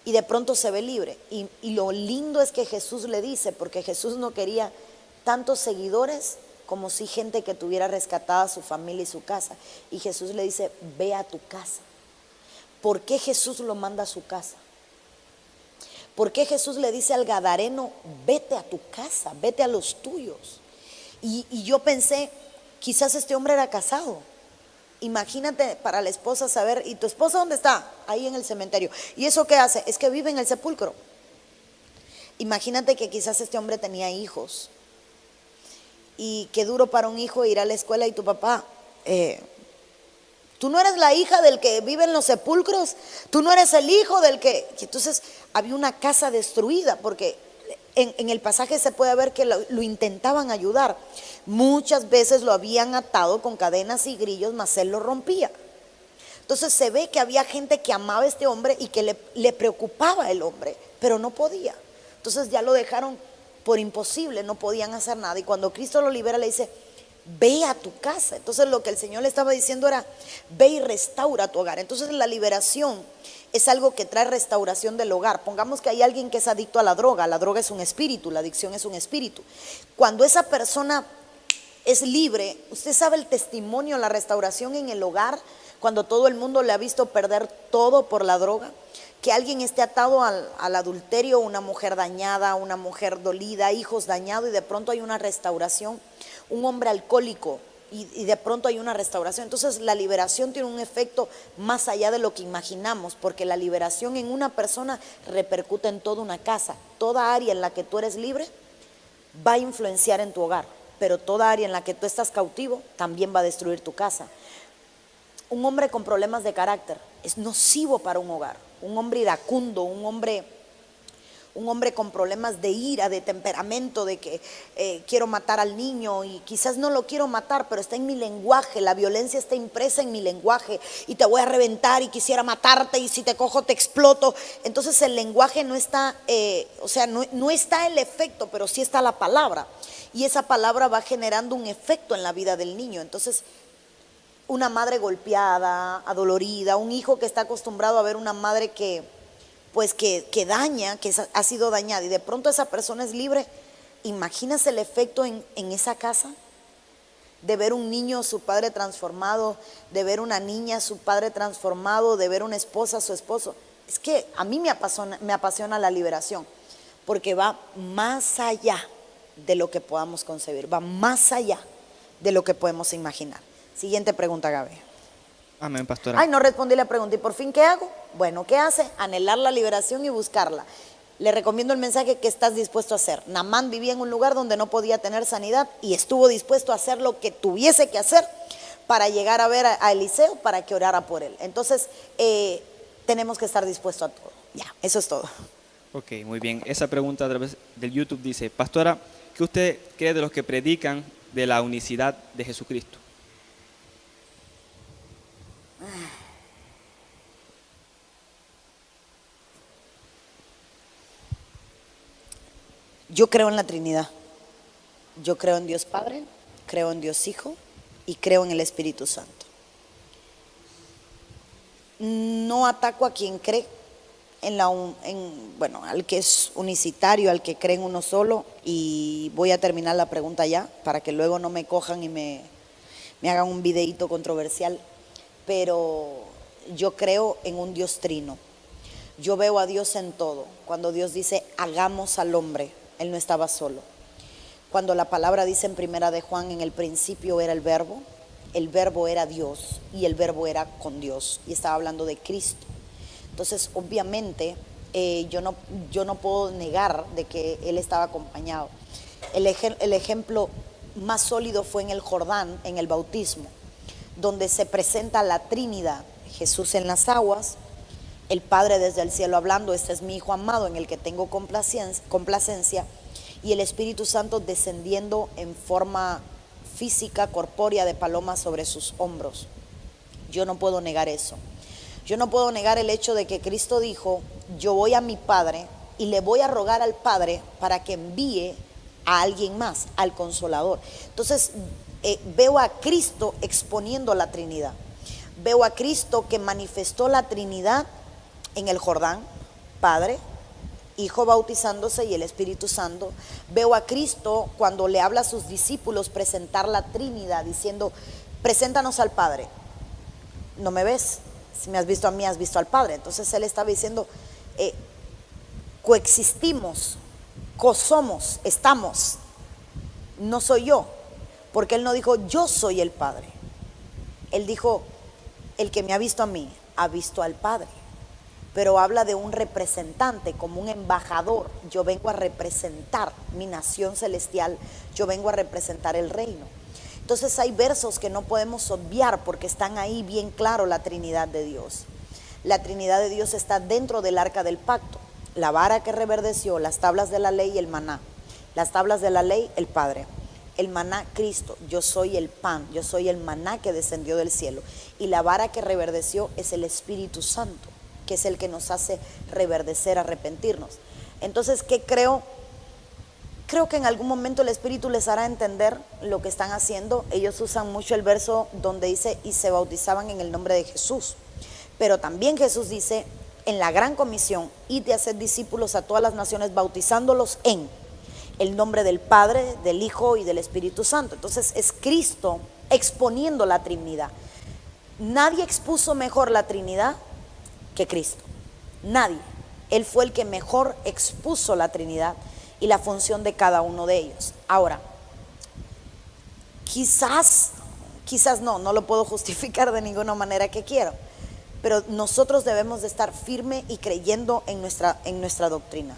y de pronto se ve libre. Y lo lindo es que Jesús le dice, porque Jesús no quería tantos seguidores como si gente que tuviera rescatada su familia y su casa. Y Jesús le dice, ve a tu casa. ¿Por qué Jesús lo manda a su casa? ¿Por qué Jesús le dice al Gadareno, vete a tu casa, vete a los tuyos? Y yo pensé, quizás este hombre era casado. Imagínate para la esposa saber, ¿y tu esposa dónde está? Ahí en el cementerio. ¿Y eso qué hace? Es que vive en el sepulcro. Imagínate que quizás este hombre tenía hijos. Y qué duro para un hijo ir a la escuela y tu papá, tú no eres la hija del que vive en los sepulcros, tú no eres el hijo del que... Y entonces había una casa destruida, porque en el pasaje se puede ver que lo intentaban ayudar. Muchas veces lo habían atado con cadenas y grillos, mas él lo rompía. Entonces se ve que había gente que amaba a este hombre y que le preocupaba el hombre, pero no podía. Entonces ya lo dejaron por imposible, no podían hacer nada. Y cuando Cristo lo libera le dice, ve a tu casa. Entonces lo que el Señor le estaba diciendo era, ve y restaura tu hogar. Entonces la liberación es algo que trae restauración del hogar. Pongamos que hay alguien que es adicto a la droga es un espíritu, la adicción es un espíritu. Cuando esa persona es libre, usted sabe el testimonio, la restauración en el hogar, cuando todo el mundo le ha visto perder todo por la droga. Que alguien esté atado al adulterio, una mujer dañada, una mujer dolida, hijos dañados, y de pronto hay una restauración. Un hombre alcohólico y de pronto hay una restauración. Entonces la liberación tiene un efecto más allá de lo que imaginamos, porque la liberación en una persona repercute en toda una casa. Toda área en la que tú eres libre va a influenciar en tu hogar, pero toda área en la que tú estás cautivo también va a destruir tu casa. Un hombre con problemas de carácter es nocivo para un hogar. Un hombre iracundo, un hombre un hombre con problemas de ira, de temperamento, de que quiero matar al niño y quizás no lo quiero matar, pero está en mi lenguaje, la violencia está impresa en mi lenguaje y te voy a reventar y quisiera matarte y si te cojo te exploto. Entonces el lenguaje no está, no está el efecto, pero sí está la palabra, y esa palabra va generando un efecto en la vida del niño. Entonces una madre golpeada, adolorida, un hijo que está acostumbrado a ver una madre que daña, que ha sido dañada, y de pronto esa persona es libre. ¿Imaginas el efecto en esa casa? De ver un niño, su padre transformado, de ver una niña, su padre transformado, de ver una esposa, su esposo. Es que a mí me apasiona la liberación, porque va más allá de lo que podamos concebir, va más allá de lo que podemos imaginar. Siguiente pregunta, Gaby. Amén, pastora. Ay, no respondí la pregunta. ¿Y por fin qué hago? Bueno, ¿qué hace? Anhelar la liberación y buscarla. Le recomiendo el mensaje que estás dispuesto a hacer. Naamán vivía en un lugar donde no podía tener sanidad y estuvo dispuesto a hacer lo que tuviese que hacer para llegar a ver a Eliseo para que orara por él. Entonces, tenemos que estar dispuestos a todo. Ya, eso es todo. Ok, muy bien. Esa pregunta a través del YouTube dice: pastora, ¿qué usted cree de los que predican de la unicidad de Jesucristo? Yo creo en la Trinidad. Yo creo en Dios Padre, creo en Dios Hijo y creo en el Espíritu Santo. No ataco a quien cree al que es unicitario, al que cree en uno solo, y voy a terminar la pregunta ya para que luego no me cojan y me hagan un videíto controversial. Pero yo creo en un Dios trino. Yo veo a Dios en todo. Cuando Dios dice hagamos al hombre, Él no estaba solo. Cuando la palabra dice en Primera de Juan, en el principio era el verbo era Dios y el verbo era con Dios, y estaba hablando de Cristo. Entonces obviamente yo no puedo negar de que Él estaba acompañado. El ejemplo más sólido fue en el Jordán, en el bautismo, donde se presenta la Trinidad: Jesús en las aguas, el Padre desde el cielo hablando, este es mi Hijo amado en el que tengo complacencia, y el Espíritu Santo descendiendo en forma física, corpórea, de paloma sobre sus hombros. Yo no puedo negar eso. Yo no puedo negar el hecho de que Cristo dijo: yo voy a mi Padre y le voy a rogar al Padre para que envíe a alguien más, al Consolador. Entonces veo a Cristo exponiendo la Trinidad. Veo a Cristo que manifestó la Trinidad en el Jordán: Padre, Hijo bautizándose y el Espíritu Santo. Veo a Cristo cuando le habla a sus discípulos presentar la Trinidad, diciendo: preséntanos al Padre. ¿No me ves? Si me has visto a mí, has visto al Padre. Entonces Él estaba diciendo, coexistimos, cosomos, estamos. No soy yo, porque Él no dijo yo soy el Padre. Él dijo: el que me ha visto a mí, ha visto al Padre. Pero habla de un representante, como un embajador. Yo vengo a representar mi nación celestial, yo vengo a representar el reino. Entonces hay versos que no podemos obviar porque están ahí bien claro: la Trinidad de Dios. La Trinidad de Dios está dentro del arca del pacto: la vara que reverdeció, las tablas de la ley y el maná. Las tablas de la ley, el Padre; el maná, Cristo. Yo soy el pan, yo soy el maná que descendió del cielo. Y la vara que reverdeció es el Espíritu Santo, que es el que nos hace reverdecer, arrepentirnos. Entonces, ¿qué creo? Creo que en algún momento el Espíritu les hará entender lo que están haciendo. Ellos usan mucho el verso donde dice: y se bautizaban en el nombre de Jesús. Pero también Jesús dice en la gran comisión: id y haced discípulos a todas las naciones, bautizándolos en el nombre del Padre, del Hijo y del Espíritu Santo. Entonces es Cristo exponiendo la Trinidad. Nadie expuso mejor la Trinidad que Cristo. Nadie. Él fue el que mejor expuso la Trinidad y la función de cada uno de ellos. Ahora, quizás no lo puedo justificar de ninguna manera que quiero, pero nosotros debemos de estar firmes y creyendo en nuestra doctrina.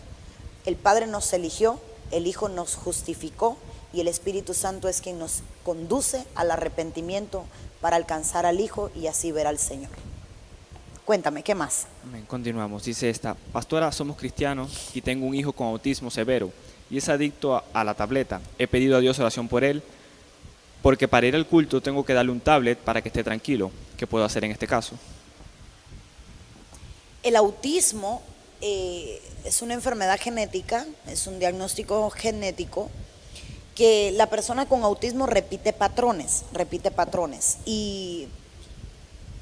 El Padre nos eligió, el Hijo nos justificó y el Espíritu Santo es quien nos conduce al arrepentimiento para alcanzar al Hijo y así ver al Señor. Cuéntame, ¿qué más? Amén. Continuamos. Dice esta, pastora, somos cristianos y tengo un hijo con autismo severo y es adicto a la tableta. He pedido a Dios oración por él porque para ir al culto tengo que darle un tablet para que esté tranquilo. ¿Qué puedo hacer en este caso? El autismo es una enfermedad genética, es un diagnóstico genético que la persona con autismo repite patrones. Y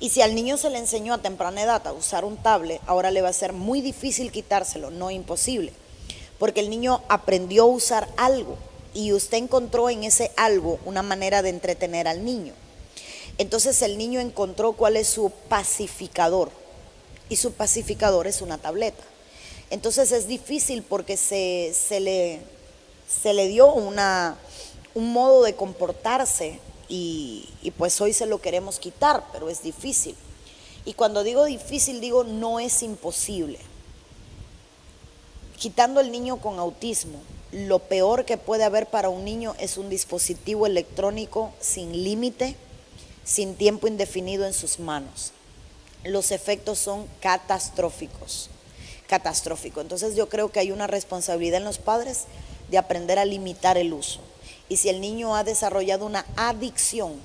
si al niño se le enseñó a temprana edad a usar un tablet, ahora le va a ser muy difícil quitárselo, no imposible, porque el niño aprendió a usar algo y usted encontró en ese algo una manera de entretener al niño. Entonces el niño encontró cuál es su pacificador y su pacificador es una tableta. Entonces es difícil porque se le dio un modo de comportarse y pues hoy se lo queremos quitar, pero es difícil. Y cuando digo difícil, digo no es imposible. Quitando el niño con autismo, lo peor que puede haber para un niño es un dispositivo electrónico sin límite, sin tiempo indefinido en sus manos. Los efectos son catastróficos. Entonces yo creo que hay una responsabilidad en los padres de aprender a limitar el uso. Y si el niño ha desarrollado una adicción,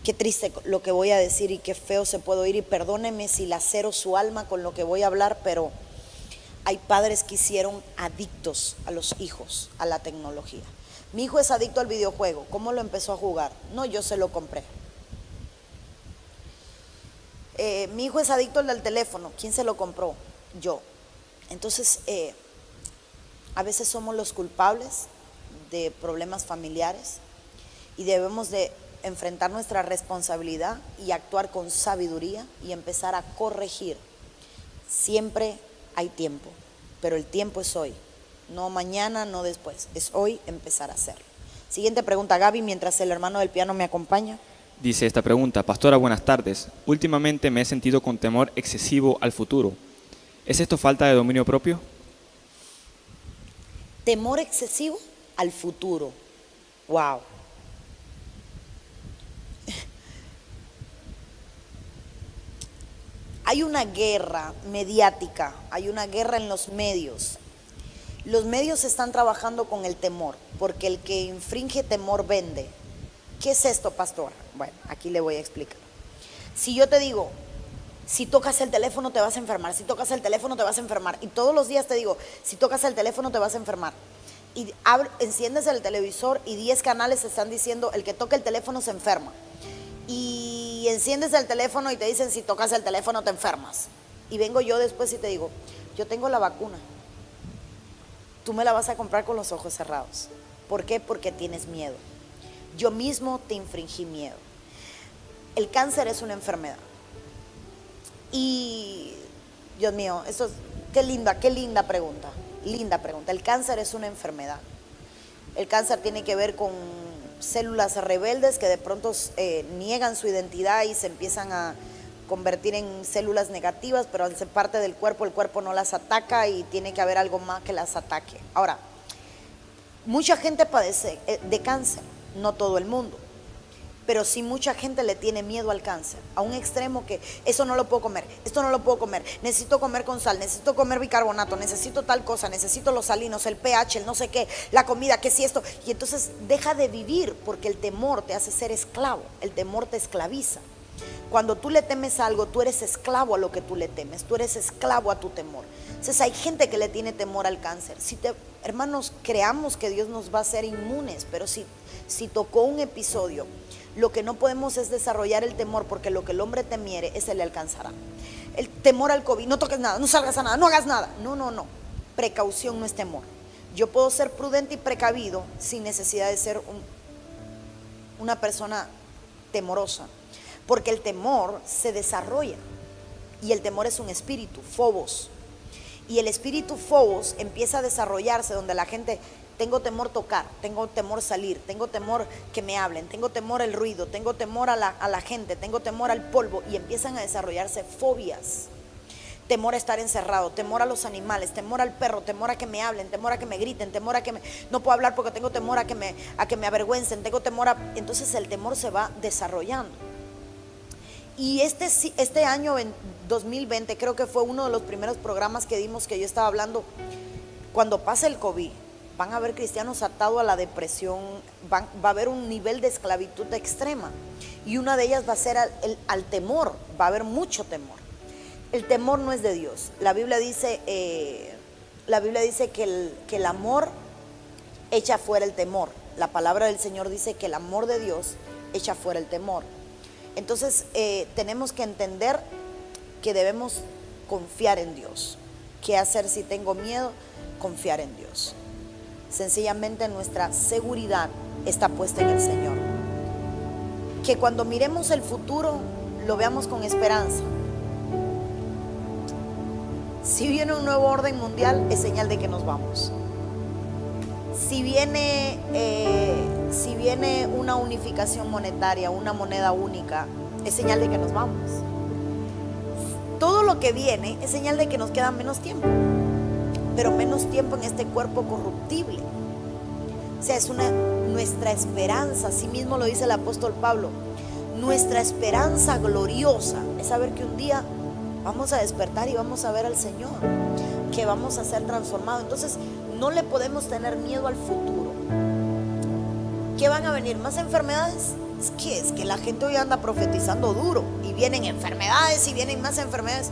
qué triste lo que voy a decir y qué feo se puede oír, y perdóneme si lacero su alma con lo que voy a hablar, pero hay padres que hicieron adictos a los hijos, a la tecnología. Mi hijo es adicto al videojuego. ¿Cómo lo empezó a jugar? No, yo se lo compré. Mi hijo es adicto al del teléfono. ¿Quién se lo compró? Yo. Entonces, a veces somos los culpables de problemas familiares y debemos de enfrentar nuestra responsabilidad y actuar con sabiduría y empezar a corregir. Siempre hay tiempo, pero el tiempo es hoy, no mañana, no después, es hoy empezar a hacerlo. Siguiente pregunta, Gaby, mientras el hermano del piano me acompaña. Dice esta pregunta, pastora, buenas tardes. Últimamente me he sentido con temor excesivo al futuro. ¿Es esto falta de dominio propio? Temor excesivo al futuro. Wow. Hay una guerra mediática, hay una guerra en los medios. Los medios están trabajando con el temor, porque el que infringe temor vende. ¿Qué es esto, pastora? Bueno, aquí le voy a explicar. Si yo te digo, si tocas el teléfono te vas a enfermar, si tocas el teléfono te vas a enfermar, y todos los días te digo, si tocas el teléfono te vas a enfermar, y enciendes el televisor y 10 canales están diciendo, el que toca el teléfono se enferma, y enciendes el teléfono y te dicen, si tocas el teléfono te enfermas, y vengo yo después y te digo, yo tengo la vacuna, tú me la vas a comprar con los ojos cerrados. ¿Por qué? Porque tienes miedo. Yo mismo te infringí miedo. El cáncer es una enfermedad. Y, Dios mío, eso es, qué linda pregunta. Linda pregunta. El cáncer es una enfermedad. El cáncer tiene que ver con células rebeldes que de pronto niegan su identidad y se empiezan a convertir en células negativas, pero al ser parte del cuerpo, el cuerpo no las ataca y tiene que haber algo más que las ataque. Ahora, mucha gente padece de cáncer, no todo el mundo, pero sí mucha gente le tiene miedo al cáncer, a un extremo que eso no lo puedo comer, esto no lo puedo comer, necesito comer con sal, necesito comer bicarbonato, necesito tal cosa, necesito los salinos, el pH, el no sé qué, la comida, que si esto, y entonces deja de vivir porque el temor te hace ser esclavo, el temor te esclaviza. Cuando tú le temes a algo, tú eres esclavo a lo que tú le temes, tú eres esclavo a tu temor. Entonces hay gente que le tiene temor al cáncer. Hermanos, creamos que Dios nos va a hacer inmunes, pero si tocó un episodio, lo que no podemos es desarrollar el temor, porque lo que el hombre temiere, ese le alcanzará. El temor al COVID, no toques nada, no salgas a nada, no hagas nada. No. Precaución no es temor. Yo puedo ser prudente y precavido sin necesidad de ser una persona temorosa. Porque el temor se desarrolla y el temor es un espíritu, Fobos, y el espíritu Fobos empieza a desarrollarse donde la gente, tengo temor tocar, tengo temor salir, tengo temor que me hablen, tengo temor al ruido, tengo temor a la gente, tengo temor al polvo, y empiezan a desarrollarse fobias. Temor a estar encerrado, temor a los animales, temor al perro, temor a que me hablen, temor a que me griten, temor a que no puedo hablar porque tengo temor a que me avergüencen, tengo temor a... Entonces el temor se va desarrollando. Y este año 2020 creo que fue uno de los primeros programas que dimos, que yo estaba hablando, cuando pase el COVID, van a haber cristianos atados a la depresión, va a haber un nivel de esclavitud extrema, y una de ellas va a ser al temor, va a haber mucho temor. El temor no es de Dios. La Biblia dice que el amor echa fuera el temor. La palabra del Señor dice que el amor de Dios echa fuera el temor. Entonces tenemos que entender que debemos confiar en Dios. ¿Qué hacer si tengo miedo? Confiar en Dios. Sencillamente nuestra seguridad está puesta en el Señor. Que cuando miremos el futuro lo veamos con esperanza. Si viene un nuevo orden mundial, es señal de que nos vamos. Si viene una unificación monetaria, una moneda única, es señal de que nos vamos. Todo lo que viene es señal de que nos queda menos tiempo, pero menos tiempo en este cuerpo corruptible. O sea, es nuestra esperanza, así mismo lo dice el apóstol Pablo, nuestra esperanza gloriosa es saber que un día vamos a despertar y vamos a ver al Señor, que vamos a ser transformados. Entonces no le podemos tener miedo al futuro. ¿Qué van a venir? ¿Más enfermedades? Es que la gente hoy anda profetizando duro, y vienen enfermedades y vienen más enfermedades.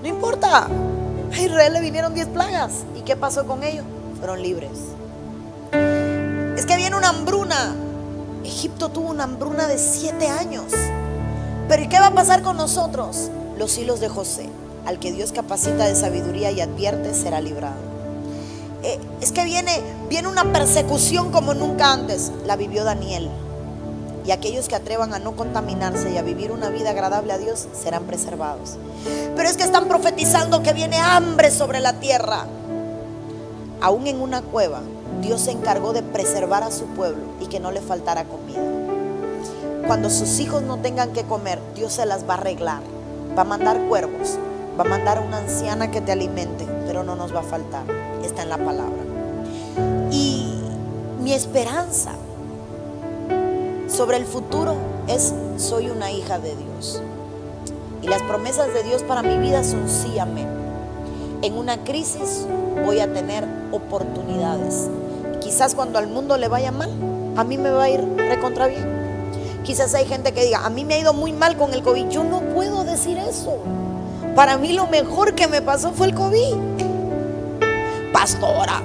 No importa, a Israel le vinieron 10 plagas, ¿y qué pasó con ellos? Fueron libres. Es que viene una hambruna. Egipto tuvo una hambruna de 7 años. Pero ¿y qué va a pasar con nosotros? Los hilos de José, al que Dios capacita de sabiduría y advierte, será librado. Es que viene una persecución como nunca antes. La vivió Daniel. Y aquellos que atrevan a no contaminarse y a vivir una vida agradable a Dios serán preservados. Pero es que están profetizando que viene hambre sobre la tierra. Aún en una cueva, Dios se encargó de preservar a su pueblo y que no le faltara comida. Cuando sus hijos no tengan que comer, Dios se las va a arreglar. Va a mandar cuervos, va a mandar a una anciana que te alimente, pero no nos va a faltar. Está en la palabra. Y mi esperanza sobre el futuro es: soy una hija de Dios. Y las promesas de Dios para mi vida son sí, amén. En una crisis voy a tener oportunidades. Quizás cuando al mundo le vaya mal, a mí me va a ir recontra bien. Quizás hay gente que diga: a mí me ha ido muy mal con el COVID. Yo no puedo decir eso. Para mí lo mejor que me pasó fue el COVID. Pastora,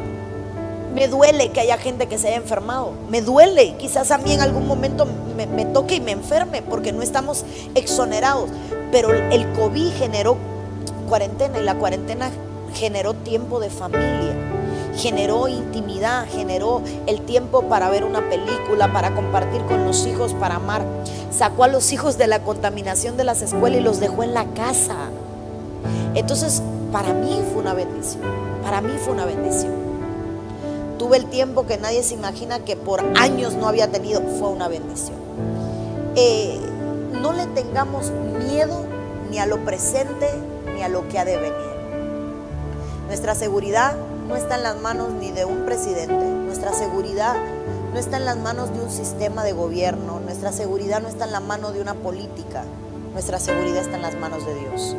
me duele que haya gente que se haya enfermado. Me duele. Quizás a mí en algún momento me toque y me enferme, porque no estamos exonerados. Pero el COVID generó cuarentena, y la cuarentena generó tiempo de familia, generó intimidad, generó el tiempo para ver una película, para compartir con los hijos, para amar. Sacó a los hijos de la contaminación de las escuelas y los dejó en la casa. Entonces, para mí fue una bendición. Para mí fue una bendición. Tuve el tiempo que nadie se imagina que por años no había tenido. Fue una bendición. No le tengamos miedo ni a lo presente ni a lo que ha de venir. Nuestra seguridad no está en las manos ni de un presidente. Nuestra seguridad no está en las manos de un sistema de gobierno. Nuestra seguridad no está en la mano de una política. Nuestra seguridad está en las manos de Dios.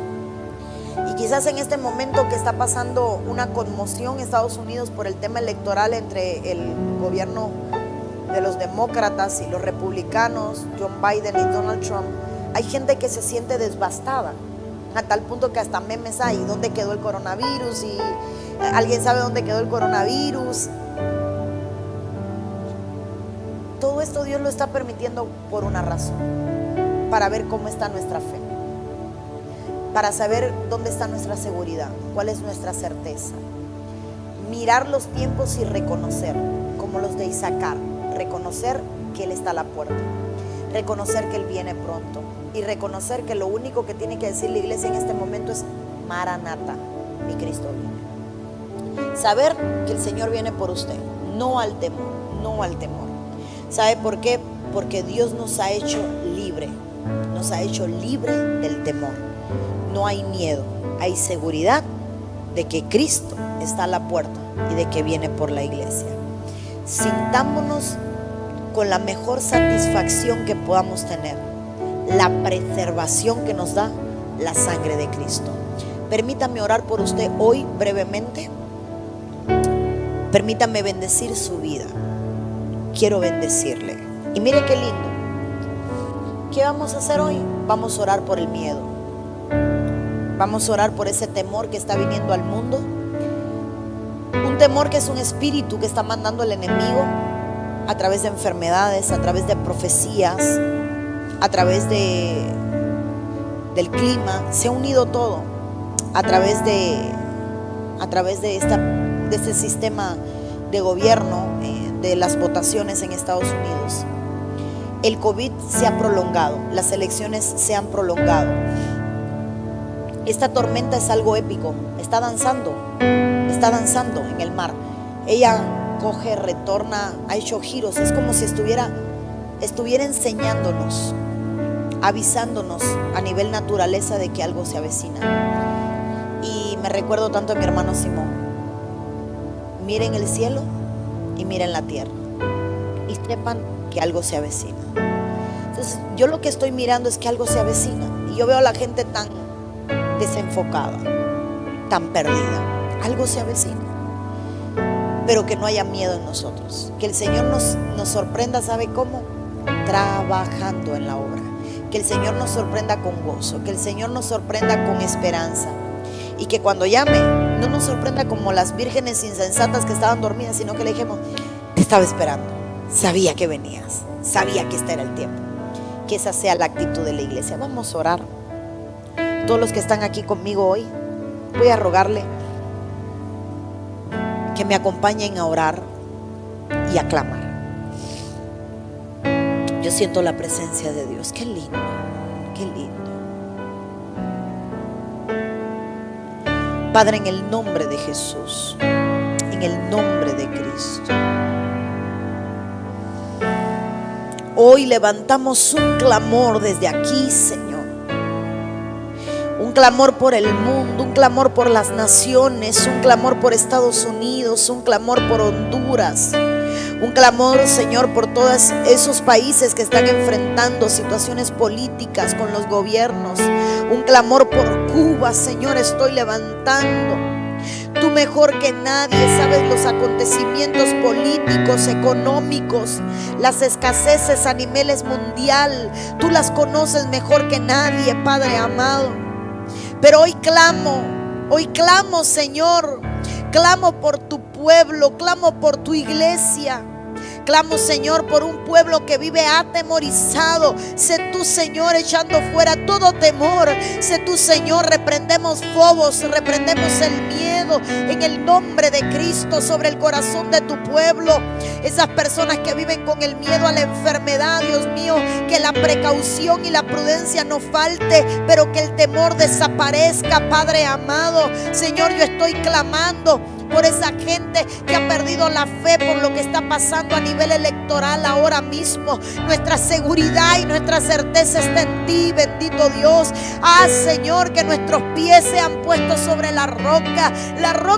Y quizás en este momento que está pasando una conmoción en Estados Unidos por el tema electoral entre el gobierno de los demócratas y los republicanos, John Biden y Donald Trump, hay gente que se siente devastada, a tal punto que hasta memes hay: ¿dónde quedó el coronavirus? Y ¿alguien sabe dónde quedó el coronavirus? Todo esto Dios lo está permitiendo por una razón: para ver cómo está nuestra fe, para saber dónde está nuestra seguridad, cuál es nuestra certeza. Mirar los tiempos y reconocer, como los de Isaacar, reconocer que Él está a la puerta, reconocer que Él viene pronto, y reconocer que lo único que tiene que decir la iglesia en este momento es: Maranata, mi Cristo viene. Saber que el Señor viene por usted, no al temor, no al temor. ¿Sabe por qué? Porque Dios nos ha hecho libre, nos ha hecho libre del temor. No hay miedo, hay seguridad de que Cristo está a la puerta y de que viene por la iglesia. Sintámonos con la mejor satisfacción que podamos tener, la preservación que nos da la sangre de Cristo. Permítame orar por usted hoy brevemente. Permítame bendecir su vida. Quiero bendecirle. Y mire qué lindo. ¿Qué vamos a hacer hoy? Vamos a orar por el miedo. Vamos a orar por ese temor que está viniendo al mundo. Un temor que es un espíritu que está mandando el enemigo a través de enfermedades, a través de profecías, a través del clima. Se ha unido todo a través de este sistema de gobierno, de las votaciones en Estados Unidos. El COVID se ha prolongado, las elecciones se han prolongado. Esta tormenta es algo épico, está danzando en el mar. Ella coge, retorna, ha hecho giros, es como si estuviera enseñándonos, avisándonos a nivel naturaleza de que algo se avecina. Y me recuerdo tanto a mi hermano Simón. Miren el cielo y miren la tierra y sepan que algo se avecina. Entonces yo lo que estoy mirando es que algo se avecina, y yo veo a la gente tan desenfocada, tan perdida. Algo se avecina, pero que no haya miedo en nosotros. Que el Señor nos sorprenda, ¿sabe cómo? Trabajando en la obra. Que el Señor nos sorprenda con gozo, que el Señor nos sorprenda con esperanza, y que cuando llame no nos sorprenda como las vírgenes insensatas que estaban dormidas, sino que le dijimos: te estaba esperando, sabía que venías, sabía que este era el tiempo. Que esa sea la actitud de la iglesia. Vamos a orar. Todos los que están aquí conmigo hoy, voy a rogarle que me acompañen a orar y a clamar. Yo siento la presencia de Dios. Qué lindo, qué lindo. Padre, en el nombre de Jesús, en el nombre de Cristo, hoy levantamos un clamor desde aquí, Señor. Un clamor por el mundo, un clamor por las naciones, un clamor por Estados Unidos, un clamor por Honduras, un clamor, Señor, por todos esos países que están enfrentando situaciones políticas con los gobiernos. Un clamor por Cuba, Señor, estoy levantando. Tú mejor que nadie sabes los acontecimientos políticos, económicos, las escaseces a nivel mundial. Tú las conoces mejor que nadie, Padre amado. Pero hoy clamo, Señor, clamo por tu pueblo, clamo por tu iglesia. Clamo, Señor, por un pueblo que vive atemorizado. Sé tú, Señor, echando fuera todo temor. Sé tú, Señor, reprendemos fobos, reprendemos el miedo en el nombre de Cristo sobre el corazón de tu pueblo. Esas personas que viven con el miedo a la enfermedad, Dios mío, que la precaución y la prudencia no falte, pero que el temor desaparezca, Padre amado. Señor, yo estoy clamando por esa gente que ha perdido la fe por lo que está pasando a nivel electoral ahora mismo. Nuestra seguridad y nuestra certeza está en ti, bendito Dios. Señor, que nuestros pies sean puestos sobre la roca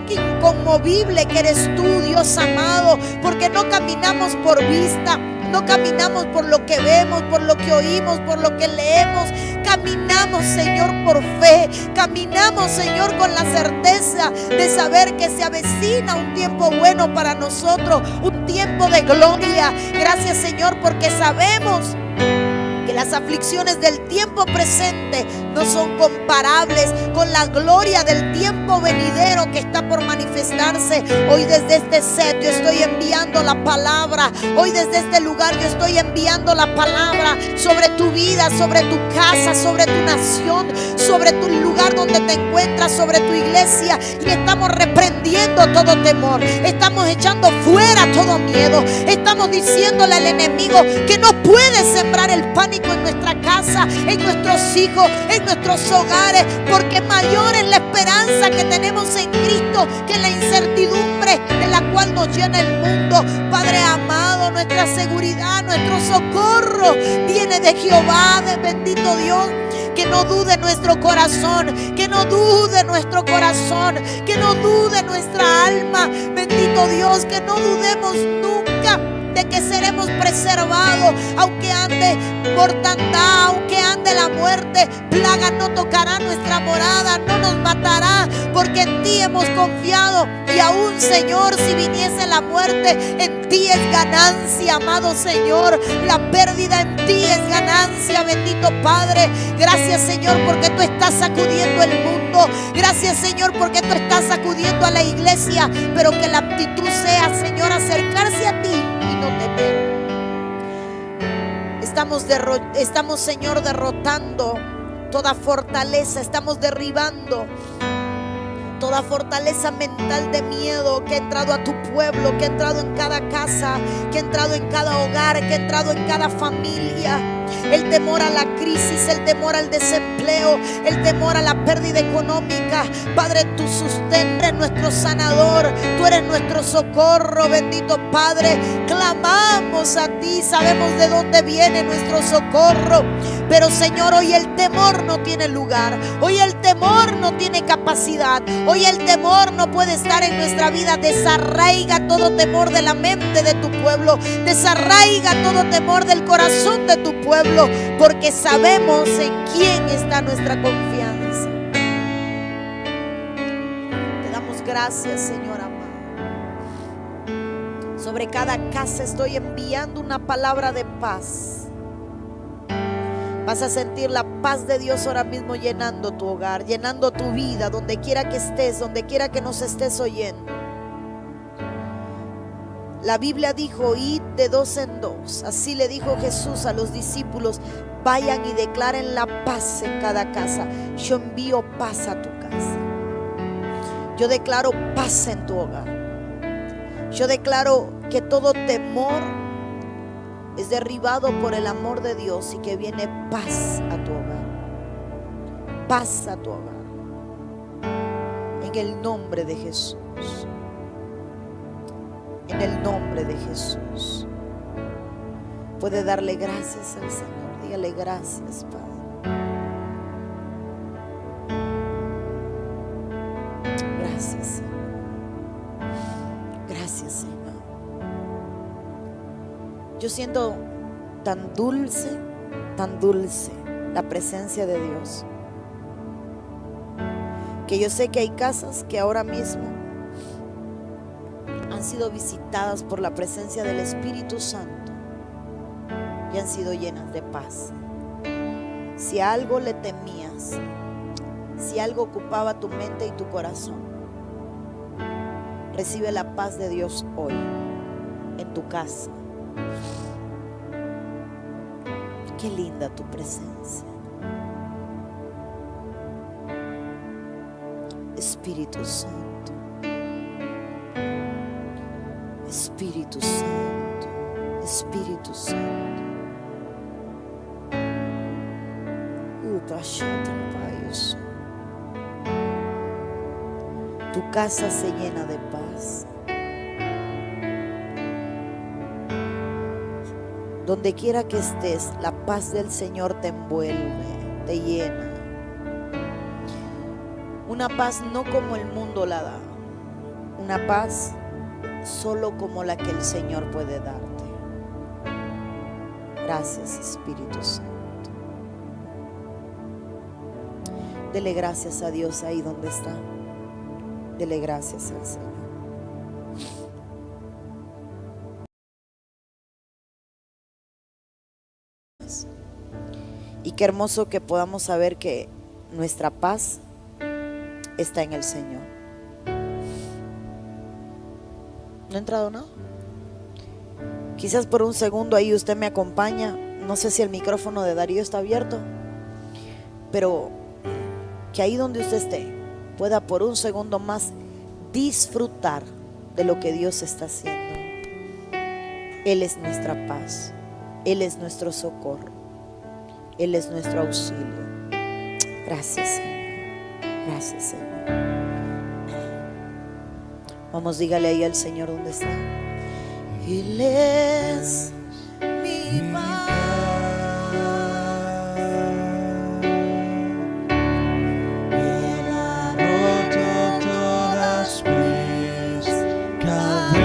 inconmovible que eres tú, Dios amado, porque no caminamos por vista, no caminamos por lo que vemos, por lo que oímos, por lo que leemos. Caminamos, Señor, por fe. Caminamos, Señor, con la certeza de saber que se avecina un tiempo bueno para nosotros, un tiempo de gloria. Gracias, Señor, porque sabemos que las aflicciones del tiempo presente no son comparables con la gloria del tiempo venidero que está por manifestarse. Hoy desde este set yo estoy enviando la palabra. Hoy desde este lugar yo estoy enviando la palabra sobre tu vida, sobre tu casa, sobre tu nación, sobre tu lugar donde te encuentras, sobre tu iglesia. Y estamos reprendiendo todo temor, estamos echando fuera todo miedo, estamos diciéndole al enemigo que no puede sembrar el pánico en nuestra casa, en nuestros hijos, en nuestros hogares, porque mayor es la esperanza que tenemos en Cristo que la incertidumbre de la cual nos llena el mundo. Padre amado, nuestra seguridad, nuestro socorro viene de Jehová, de bendito Dios. Que no dude nuestro corazón, que no dude nuestro corazón, que no dude nuestra alma, bendito Dios, que no dudemos nunca de que seremos preservados. Aunque ande mortandad, aunque ande la muerte, plaga no tocará nuestra morada, no nos matará, porque en ti hemos confiado. Y aún, Señor, si viniese la muerte, en ti es ganancia, amado Señor. La pérdida en ti es ganancia, bendito Padre. Gracias, Señor, porque tú estás sacudiendo el mundo. Gracias, Señor, porque tú estás sacudiendo a la iglesia. Pero que la actitud sea, Señor, acercarse a ti y no temer. Estamos, Señor, derrotando toda fortaleza. Estamos derribando toda fortaleza mental de miedo que ha entrado a tu pueblo, que ha entrado en cada casa, que ha entrado en cada hogar, que ha entrado en cada familia. El temor a la crisis, el temor al desempleo, el temor a la pérdida económica. Padre, tú sustentes, nuestro sanador, tú eres nuestro socorro, bendito Padre. Clamamos a ti, sabemos de dónde viene nuestro socorro. Pero, Señor, hoy el temor no tiene lugar. Hoy el temor no tiene capacidad. Hoy el temor no puede estar en nuestra vida. Desarraiga todo temor de la mente de tu pueblo. Desarraiga todo temor del corazón de tu pueblo, porque sabemos en quién está nuestra confianza. Te damos gracias, Señor amado. Sobre cada casa estoy enviando una palabra de paz. Vas a sentir la paz de Dios ahora mismo llenando tu hogar, llenando tu vida, donde quiera que estés, donde quiera que nos estés oyendo. La Biblia dijo: id de dos en dos. Así le dijo Jesús a los discípulos: vayan y declaren la paz en cada casa. Yo envío paz a tu casa. Yo declaro paz en tu hogar. Yo declaro que todo temor es derribado por el amor de Dios y que viene paz a tu hogar. Paz a tu hogar. En el nombre de Jesús. En el nombre de Jesús. Puede darle gracias al Señor. Dígale gracias, Padre. Gracias, Señor. Gracias, Señor. Yo siento tan dulce la presencia de Dios, que yo sé que hay casas que ahora mismo han sido visitadas por la presencia del Espíritu Santo y han sido llenas de paz. Si a algo le temías, si algo ocupaba tu mente y tu corazón, recibe la paz de Dios hoy en tu casa. Qué linda tu presencia, Espíritu Santo. Espíritu Santo, Espíritu Santo. Tu casa se llena de paz. Donde quiera que estés, la paz del Señor te envuelve, te llena. Una paz no como el mundo la da. Una paz solo como la que el Señor puede darte. Gracias, Espíritu Santo. Dele gracias a Dios ahí donde está. Dele gracias al Señor. Y qué hermoso que podamos saber que nuestra paz está en el Señor. ¿No ha entrado nada? Quizás por un segundo ahí usted me acompaña. No sé si el micrófono de Darío está abierto, pero que ahí donde usted esté pueda por un segundo más disfrutar de lo que Dios está haciendo. Él es nuestra paz. Él es nuestro socorro. Él es nuestro auxilio. Gracias, Señor. Gracias, Señor. Vamos, dígale ahí al Señor donde está. Él es mi paz. Él ha roto todas mis cadenas.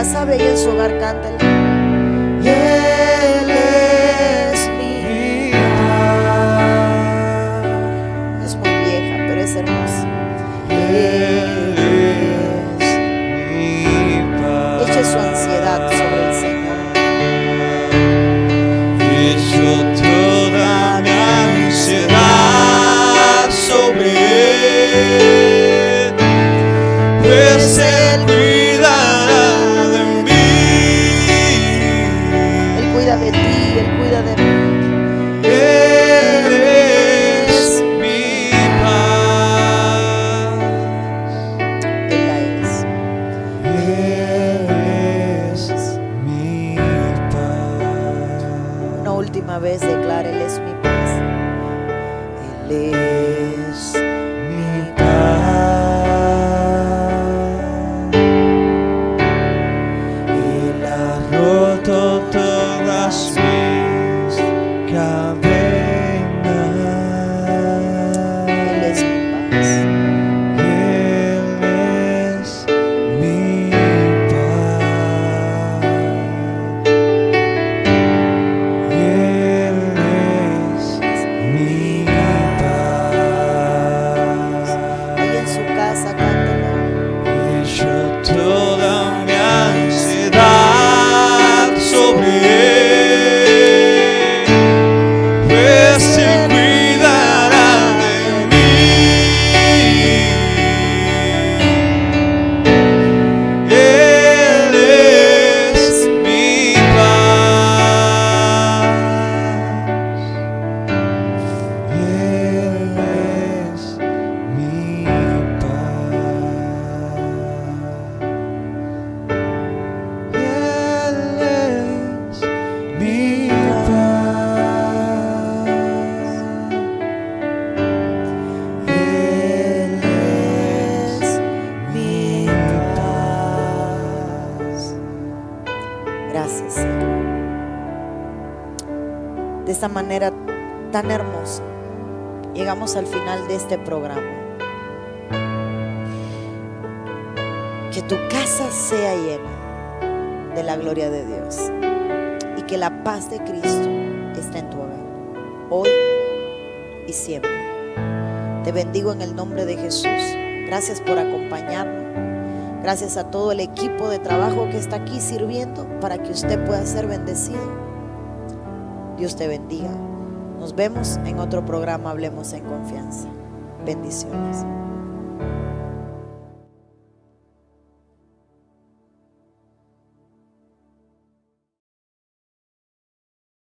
la sabe ahí en su hogar, cántela. Él es mi paz. Es muy vieja, pero es hermosa. Él es mi paz. Eche su ansiedad sobre el Señor. Echo toda mi ansiedad sobre Él, pues Él cuidará de mí. Él cuida de ti, Él cuida de mí. Él es mi paz. Él la es. Él es mi paz. Una última vez declara: Él es mi paz. Él es Mi paz. Él ha roto todas mis cadenas. Él es mi paz. Él es mi paz. Él es mi paz. Ahí en su casa, cántalo. Echo toda mi ansiedad sobre Él, pues Él cuidará de mí. Él es mi paz. Él es mi Gracias, Señor. De esta manera tan hermosa, llegamos al final de este programa. Que tu casa sea llena de la gloria de Dios y que la paz de Cristo esté en tu hogar, hoy y siempre. Te bendigo en el nombre de Jesús. Gracias por acompañarnos. Gracias a todo el equipo de trabajo que está aquí sirviendo para que usted pueda ser bendecido. Dios te bendiga. Nos vemos en otro programa. Hablemos en confianza. Bendiciones.